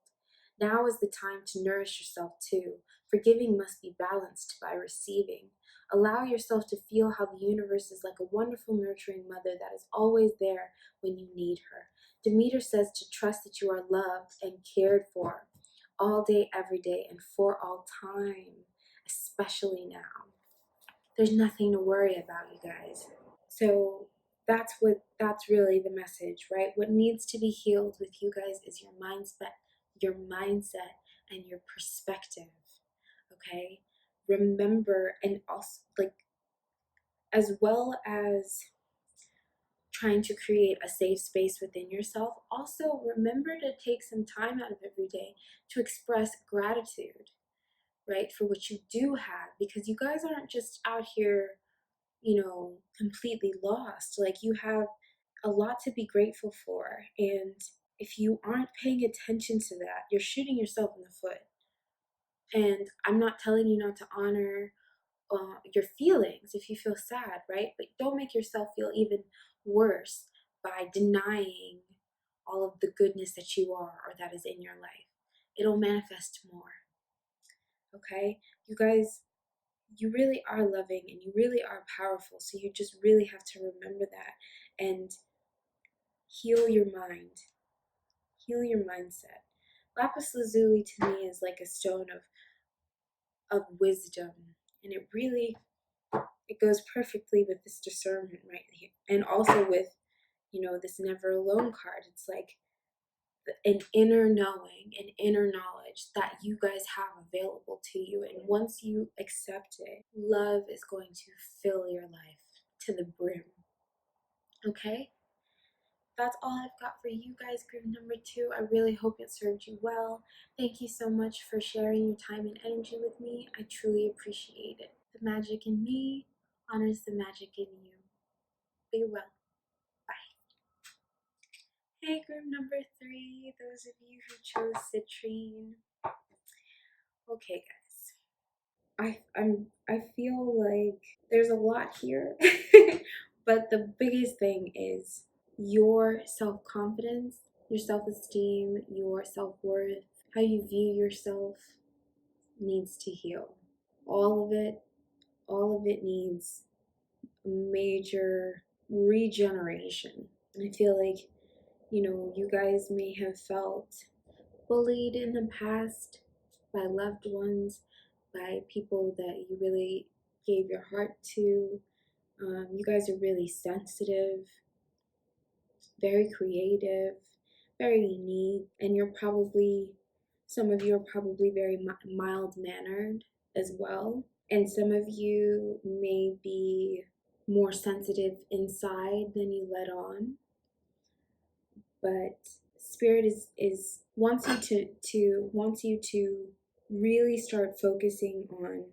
Now is the time to nourish yourself too, for giving must be balanced by receiving. Allow yourself to feel how the universe is like a wonderful nurturing mother that is always there when you need her. Demeter says to trust that you are loved and cared for all day, every day, and for all time, especially now. There's nothing to worry about, you guys. So that's really the message, right? What needs to be healed with you guys is your mindset and your perspective. Okay? Remember, and also like, as well as trying to create a safe space within yourself, also remember to take some time out of every day to express gratitude, right, for what you do have, because you guys aren't just out here, completely lost. Like, you have a lot to be grateful for. And if you aren't paying attention to that, you're shooting yourself in the foot. And I'm not telling you not to honor your feelings if you feel sad, right? But don't make yourself feel even worse by denying all of the goodness that you are or that is in your life. It'll manifest more. Okay? You guys, you really are loving and you really are powerful. So you just really have to remember that and heal your mind, heal your mindset. Lapis lazuli to me is like a stone of wisdom, and it goes perfectly with this discernment right here, and also with this never alone card. It's like an inner knowing, an inner knowledge that you guys have available to you, and once you accept it, love is going to fill your life to the brim. Okay, that's all I've got for you guys, group number 2. I really hope it served you well. Thank you so much for sharing your time and energy with me. I truly appreciate it. The magic in me honors the magic in you. Be well. Bye. Hey, group number 3, those of you who chose citrine. Okay, guys. I feel like there's a lot here, but the biggest thing is your self-confidence, your self-esteem, your self-worth, how you view yourself needs to heal. All of it needs major regeneration. And I feel like, you guys may have felt bullied in the past by loved ones, by people that you really gave your heart to. You guys are really sensitive, very creative, very unique, and some of you are probably very mild-mannered as well. And some of you may be more sensitive inside than you let on. But Spirit is wants you to really start focusing on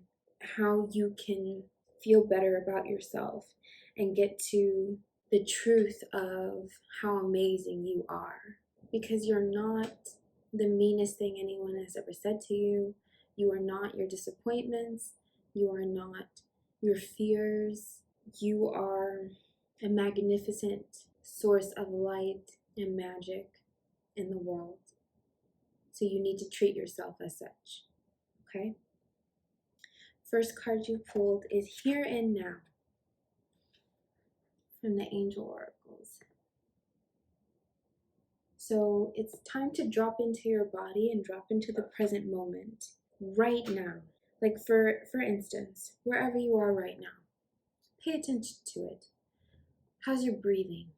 how you can feel better about yourself and get to the truth of how amazing you are, because you're not the meanest thing anyone has ever said to you. You are not your disappointments. You are not your fears. You are a magnificent source of light and magic in the world. So you need to treat yourself as such. Okay? First card you pulled is Here and Now from the Angel Oracles. So it's time to drop into your body and drop into the present moment right now. Like for instance, wherever you are right now, pay attention to it. How's your breathing?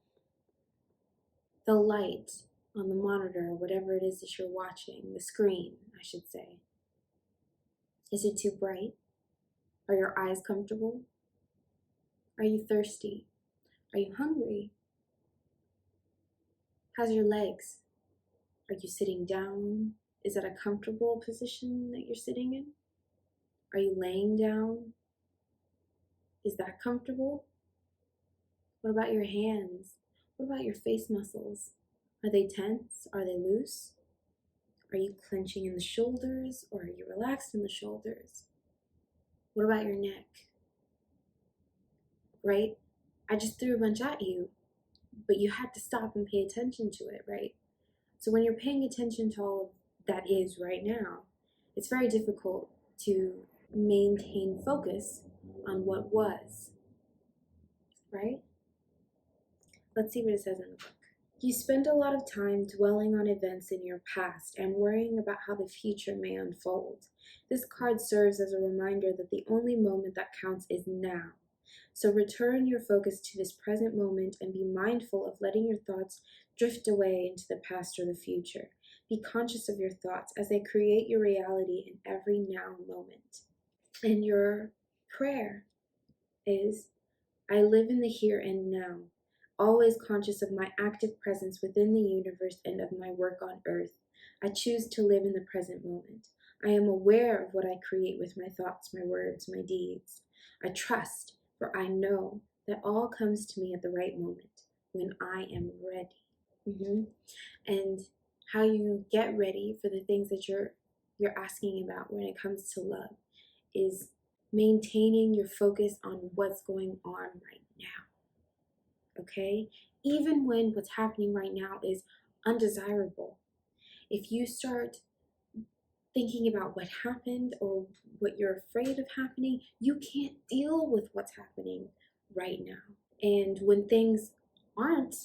The light on the monitor, whatever it is that you're watching, the screen, I should say. Is it too bright? Are your eyes comfortable? Are you thirsty? Are you hungry? How's your legs? Are you sitting down? Is that a comfortable position that you're sitting in? Are you laying down? Is that comfortable? What about your hands? What about your face muscles? Are they tense? Are they loose? Are you clenching in the shoulders or are you relaxed in the shoulders? What about your neck? right? I just threw a bunch at you, but you had to stop and pay attention to it, right? So when you're paying attention to all that is right now, it's very difficult to maintain focus on what was, right? Let's see what it says in the book. You spend a lot of time dwelling on events in your past and worrying about how the future may unfold. This card serves as a reminder that the only moment that counts is now. So return your focus to this present moment and be mindful of letting your thoughts drift away into the past or the future. Be conscious of your thoughts as they create your reality in every now moment. And your prayer is, I live in the here and now, always conscious of my active presence within the universe and of my work on earth. I choose to live in the present moment. I am aware of what I create with my thoughts, my words, my deeds. I trust, for I know that all comes to me at the right moment when I am ready. And how you get ready for the things that you're asking about when it comes to love is maintaining your focus on what's going on right now. Okay? Even when what's happening right now is undesirable. If you start thinking about what happened or what you're afraid of happening, you can't deal with what's happening right now. And when things aren't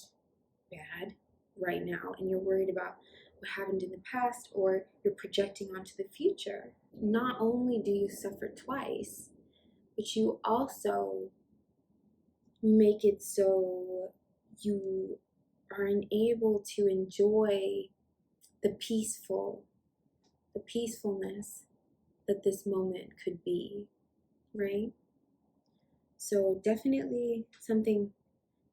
bad right now and you're worried about what happened in the past or you're projecting onto the future, not only do you suffer twice, but you also make it so you are unable to enjoy the peacefulness that this moment could be, right? So definitely something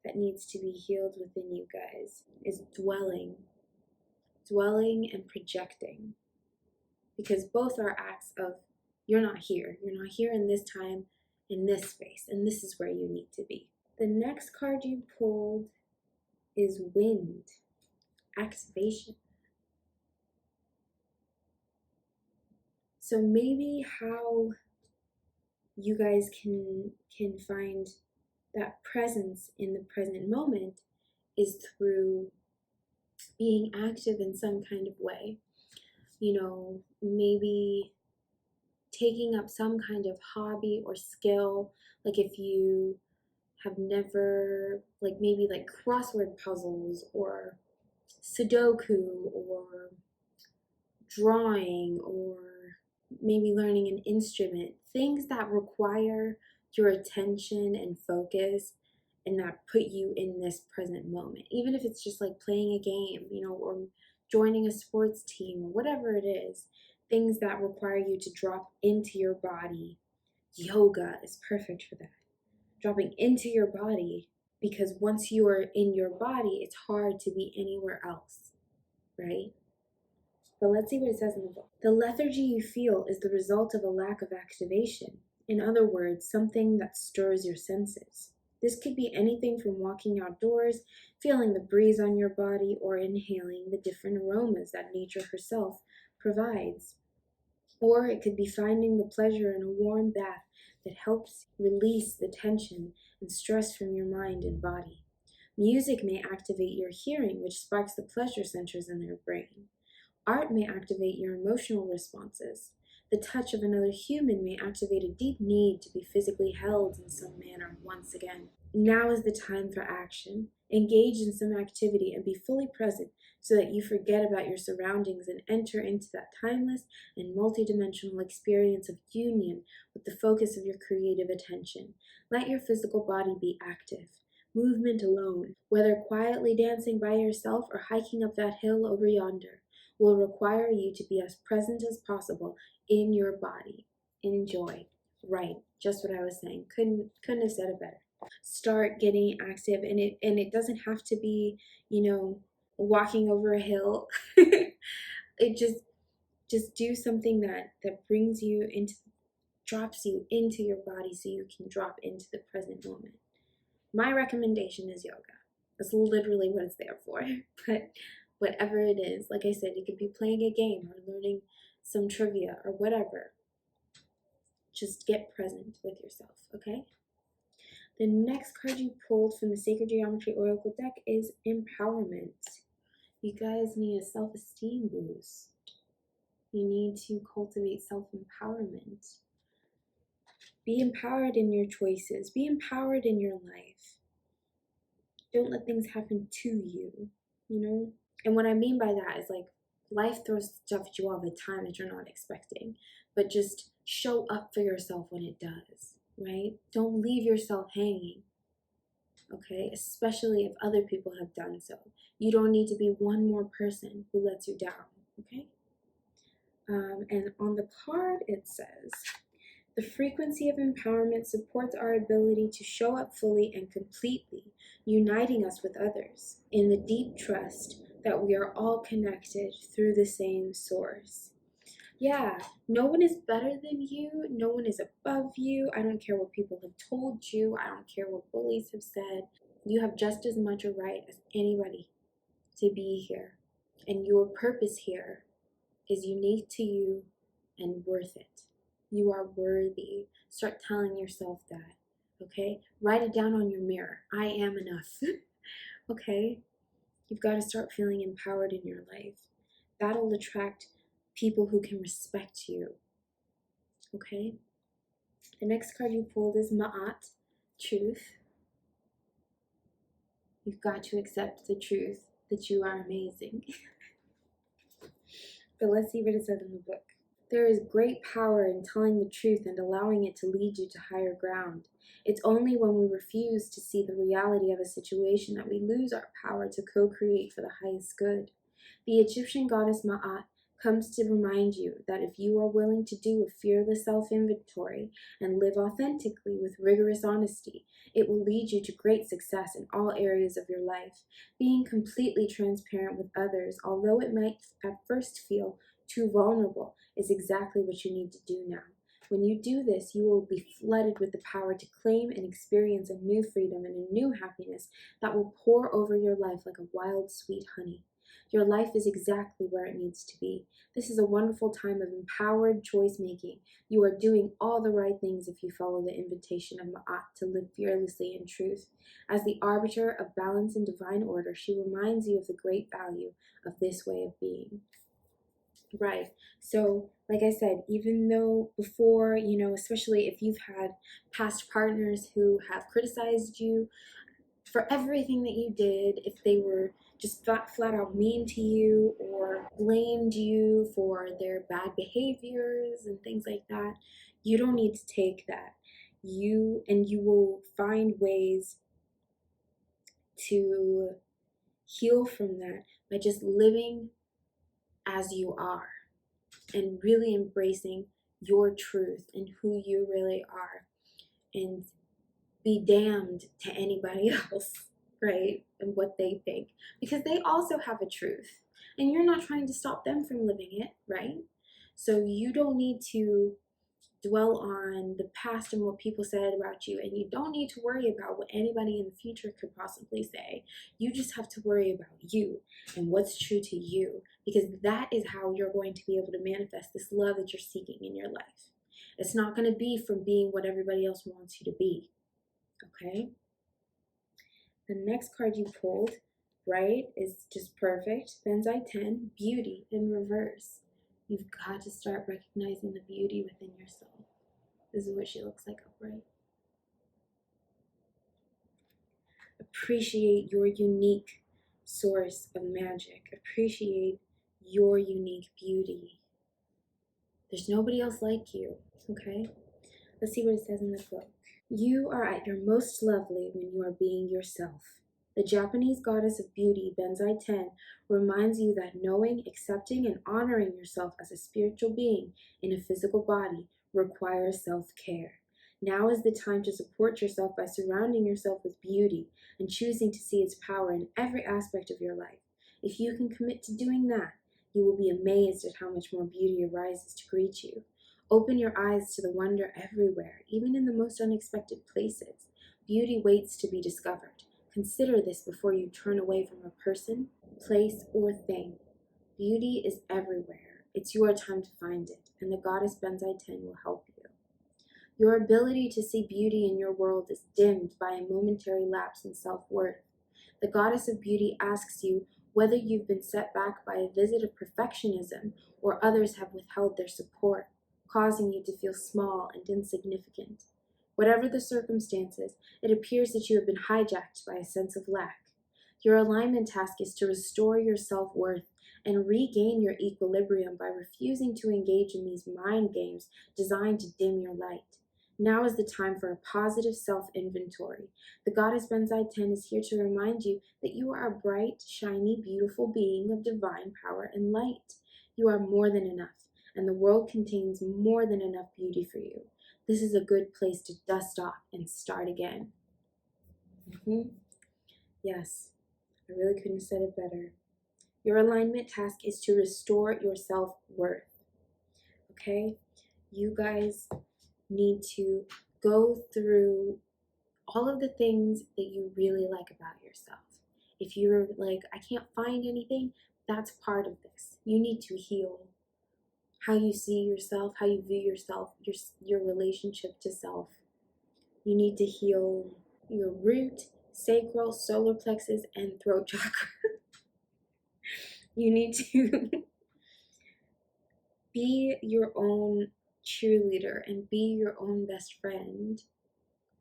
that needs to be healed within you guys is dwelling and projecting, because both are acts of you're not here in this time, in this space, and this is where you need to be. The next card you pulled is wind, activation. So maybe how you guys can find that presence in the present moment is through being active in some kind of way. Maybe taking up some kind of hobby or skill, like if you have never, maybe crossword puzzles or Sudoku or drawing or maybe learning an instrument, things that require your attention and focus and that put you in this present moment. Even if it's just like playing a game, or joining a sports team or whatever it is, things that require you to drop into your body. Yoga is perfect for that. Dropping into your body, because once you are in your body, it's hard to be anywhere else, right? But let's see what it says in the book. The lethargy you feel is the result of a lack of activation. In other words, something that stirs your senses. This could be anything from walking outdoors, feeling the breeze on your body, or inhaling the different aromas that nature herself provides. Or it could be finding the pleasure in a warm bath that helps release the tension and stress from your mind and body. Music may activate your hearing, which sparks the pleasure centers in your brain. Art may activate your emotional responses. The touch of another human may activate a deep need to be physically held in some manner once again. Now is the time for action. Engage in some activity and be fully present so that you forget about your surroundings and enter into that timeless and multidimensional experience of union with the focus of your creative attention. Let your physical body be active. Movement alone, whether quietly dancing by yourself or hiking up that hill over yonder, will require you to be as present as possible in your body. Enjoy. Right, just what I was saying. Couldn't have said it better. Start getting active, and it doesn't have to be, walking over a hill. It just do something that brings you drops you into your body so you can drop into the present moment. My recommendation is yoga. That's literally what it's there for. But whatever it is, like I said, you could be playing a game or learning some trivia or whatever. Just get present with yourself, okay? The next card you pulled from the Sacred Geometry Oracle deck is Empowerment. You guys need a self-esteem boost. You need to cultivate self-empowerment. Be empowered in your choices. Be empowered in your life. Don't let things happen to you, you know? And what I mean by that is like life throws stuff at you all the time that you're not expecting, but just show up for yourself when it does, right? Don't leave yourself hanging, okay? Especially if other people have done so. You don't need to be one more person who lets you down, okay? And on the card it says, the frequency of empowerment supports our ability to show up fully and completely, uniting us with others in the deep trust that we are all connected through the same source. Yeah, no one is better than you. No one is above you. I don't care what people have told you. I don't care what bullies have said. You have just as much a right as anybody to be here. And your purpose here is unique to you and worth it. You are worthy. Start telling yourself that, okay? Write it down on your mirror. I am enough, okay? You've got to start feeling empowered in your life. That'll attract people who can respect you, okay? The next card you pulled is Ma'at, truth. You've got to accept the truth that you are amazing. But let's see what it says in the book. There is great power in telling the truth and allowing it to lead you to higher ground. It's only when we refuse to see the reality of a situation that we lose our power to co-create for the highest good. The Egyptian goddess Ma'at comes to remind you that if you are willing to do a fearless self-inventory and live authentically with rigorous honesty, it will lead you to great success in all areas of your life. Being completely transparent with others, although it might at first feel too vulnerable, is exactly what you need to do now. When you do this, you will be flooded with the power to claim and experience a new freedom and a new happiness that will pour over your life like a wild, sweet honey. Your life is exactly where it needs to be. This is a wonderful time of empowered choice making. You are doing all the right things if you follow the invitation of Ma'at to live fearlessly in truth. As the arbiter of balance and divine order, she reminds you of the great value of this way of being. Right. So, like I said, even though before, especially if you've had past partners who have criticized you for everything that you did, if they were just flat out mean to you or blamed you for their bad behaviors and things like that, you don't need to take that. You will find ways to heal from that by just living as you are and really embracing your truth and who you really are, and be damned to anybody else, right? And what they think, because they also have a truth and you're not trying to stop them from living it, right? So you don't need to dwell on the past and what people said about you, and you don't need to worry about what anybody in the future could possibly say. You just have to worry about you and what's true to you, because that is how you're going to be able to manifest this love that you're seeking in your life. It's not going to be from being what everybody else wants you to be, okay? The next card you pulled, right, is just perfect. Benzai 10, beauty in reverse. You've got to start recognizing the beauty within yourself. This is what she looks like upright. Appreciate your unique source of magic. Appreciate your unique beauty. There's nobody else like you, okay? Let's see what it says in the book. You are at your most lovely when you are being yourself. The Japanese goddess of beauty, Benzai 10, reminds you that knowing, accepting, and honoring yourself as a spiritual being in a physical body requires self-care. Now is the time to support yourself by surrounding yourself with beauty and choosing to see its power in every aspect of your life. If you can commit to doing that, you will be amazed at how much more beauty arises to greet you. Open your eyes to the wonder everywhere, even in the most unexpected places. Beauty waits to be discovered. Consider this before you turn away from a person, place, or thing. Beauty is everywhere. It's your time to find it, and the goddess Benzai 10 will help you. Your ability to see beauty in your world is dimmed by a momentary lapse in self-worth. The goddess of beauty asks you whether you've been set back by a visit of perfectionism or others have withheld their support, causing you to feel small and insignificant. Whatever the circumstances, it appears that you have been hijacked by a sense of lack. Your alignment task is to restore your self-worth and regain your equilibrium by refusing to engage in these mind games designed to dim your light. Now is the time for a positive self-inventory. The goddess Benzai 10 is here to remind you that you are a bright, shiny, beautiful being of divine power and light. You are more than enough, and the world contains more than enough beauty for you. This is a good place to dust off and start again. Yes, I really couldn't have said it better. Your alignment task is to restore your self-worth. Okay? You guys need to go through all of the things that you really like about yourself. If you're like, I can't find anything, that's part of this. You need to heal how you see yourself, how you view yourself, your relationship to self. You need to heal your root, sacral, solar plexus, and throat chakra. You need to be your own cheerleader and be your own best friend.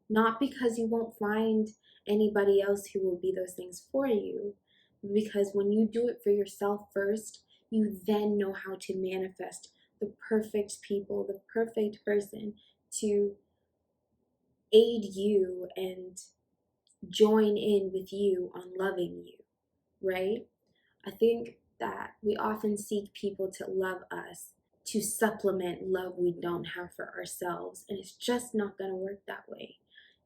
Not because you won't find anybody else who will be those things for you, because when you do it for yourself first, you then know how to manifest the perfect people, the perfect person to aid you and join in with you on loving you, right? I think that we often seek people to love us to supplement love we don't have for ourselves, and it's just not going to work that way.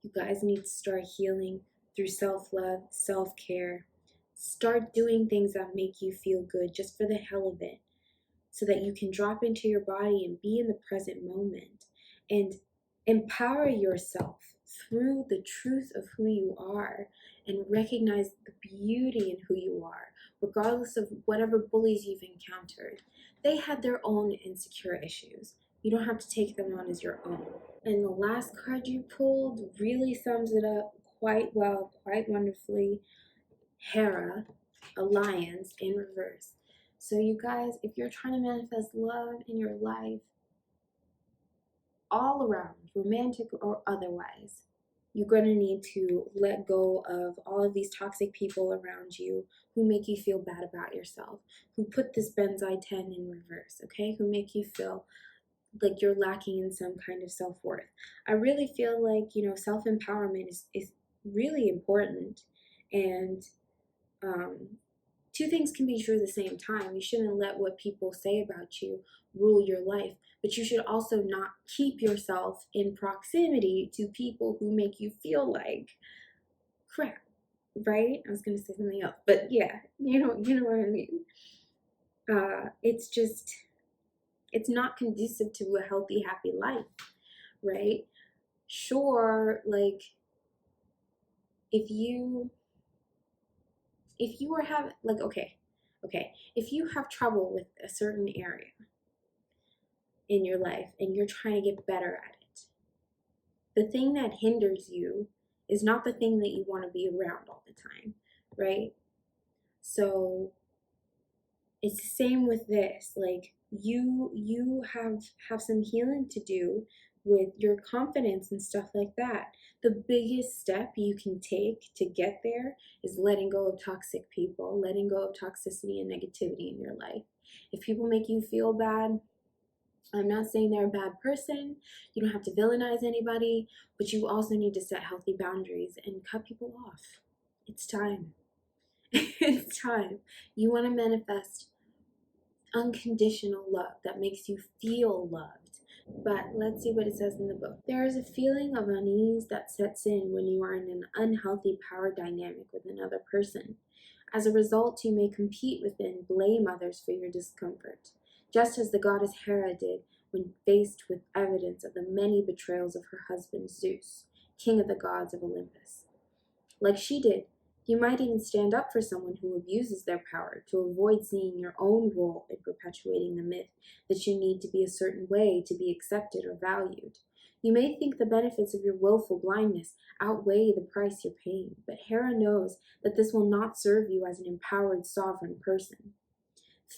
You guys need to start healing through self-love, self-care. Start doing things that make you feel good just for the hell of it, so that you can drop into your body and be in the present moment and empower yourself through the truth of who you are and recognize the beauty in who you are, regardless of whatever bullies you've encountered. They had their own insecure issues. You don't have to take them on as your own. And the last card you pulled really sums it up quite well, quite wonderfully. Hera, Alliance in reverse. So you guys, if you're trying to manifest love in your life, all around, romantic or otherwise, you're going to need to let go of all of these toxic people around you who make you feel bad about yourself, who put this Benzai 10 in reverse, okay? Who make you feel like you're lacking in some kind of self-worth. I really feel like, self-empowerment is really important, and two things can be true at the same time. You shouldn't let what people say about you rule your life, but you should also not keep yourself in proximity to people who make you feel like crap, right? I was going to say something else, but yeah, you know what I mean. It's not conducive to a healthy, happy life, right? Sure, like if you are having, like, okay, if you have trouble with a certain area in your life and you're trying to get better at it, the thing that hinders you is not the thing that you want to be around all the time, right? So it's the same with this. Like you have some healing to do with your confidence and stuff like that. The biggest step you can take to get there is letting go of toxic people, letting go of toxicity and negativity in your life. If people make you feel bad, I'm not saying they're a bad person. You don't have to villainize anybody, but you also need to set healthy boundaries and cut people off. It's time. It's time. You want to manifest unconditional love that makes you feel loved. But let's see what it says in the book. There is a feeling of unease that sets in when you are in an unhealthy power dynamic with another person. As a result, you may compete with and blame others for your discomfort, just as the goddess Hera did when faced with evidence of the many betrayals of her husband Zeus, king of the gods of Olympus. Like she did, you might even stand up for someone who abuses their power to avoid seeing your own role in perpetuating the myth that you need to be a certain way to be accepted or valued. You may think the benefits of your willful blindness outweigh the price you're paying, but Hera knows that this will not serve you as an empowered sovereign person.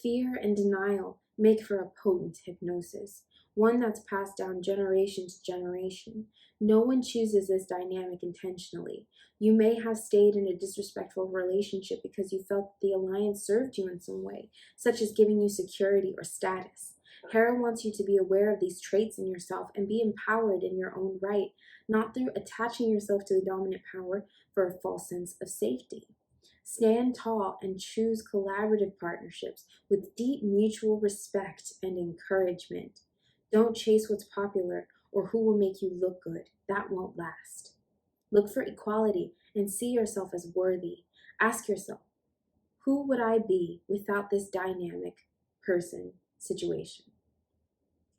Fear and denial make for a potent hypnosis, one that's passed down generation to generation. No one chooses this dynamic intentionally. You may have stayed in a disrespectful relationship because you felt the alliance served you in some way, such as giving you security or status. Hera wants you to be aware of these traits in yourself and be empowered in your own right, not through attaching yourself to the dominant power for a false sense of safety. Stand tall and choose collaborative partnerships with deep mutual respect and encouragement. Don't chase what's popular or who will make you look good. That won't last. Look for equality and see yourself as worthy. Ask yourself, who would I be without this dynamic situation?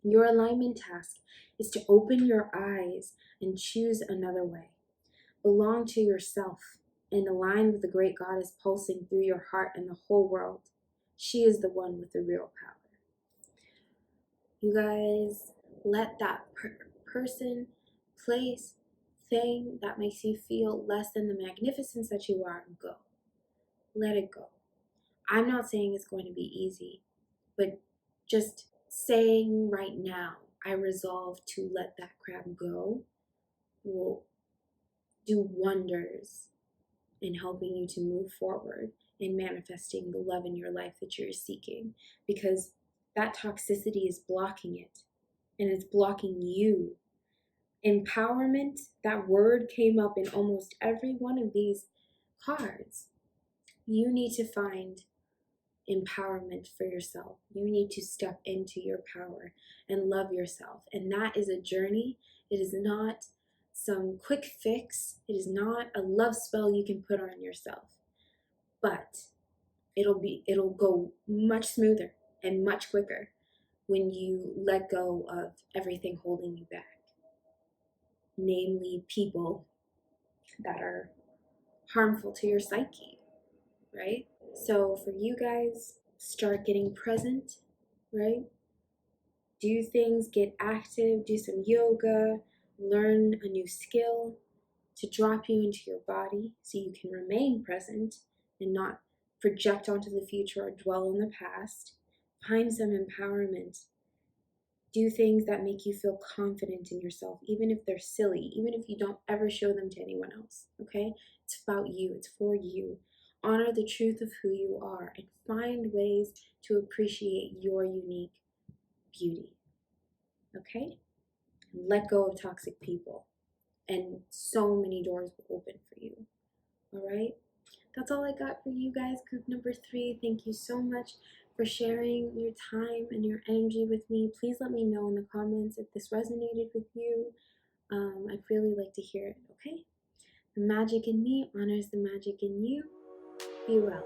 Your alignment task is to open your eyes and choose another way. Belong to yourself and align with the great goddess pulsing through your heart and the whole world. She is the one with the real power. You guys, let that person, place, thing that makes you feel less than the magnificence that you are go. Let it go. I'm not saying it's going to be easy, but just saying right now, I resolve to let that crap go, will do wonders in helping you to move forward in manifesting the love in your life that you're seeking, because that toxicity is blocking it and it's blocking you. Empowerment, that word came up in almost every one of these cards. You need to find empowerment for yourself. You need to step into your power and love yourself. And that is a journey. It is not some quick fix. It is not a love spell you can put on yourself. But it'll go much smoother and much quicker when you let go of everything holding you back. Namely, people that are harmful to your psyche, right? So for you guys, start getting present, right? Do things, get active, do some yoga, learn a new skill to drop you into your body so you can remain present and not project onto the future or dwell on the past. Find some empowerment. Do things that make you feel confident in yourself, even if they're silly, even if you don't ever show them to anyone else, okay? It's about you. It's for you. Honor the truth of who you are and find ways to appreciate your unique beauty, okay? Let go of toxic people and so many doors will open for you, all right? That's all I got for you guys, group number 3. Thank you so much for sharing your time and your energy with me. Please let me know in the comments if this resonated with you. I'd really like to hear it, okay? The magic in me honors the magic in you. Be well.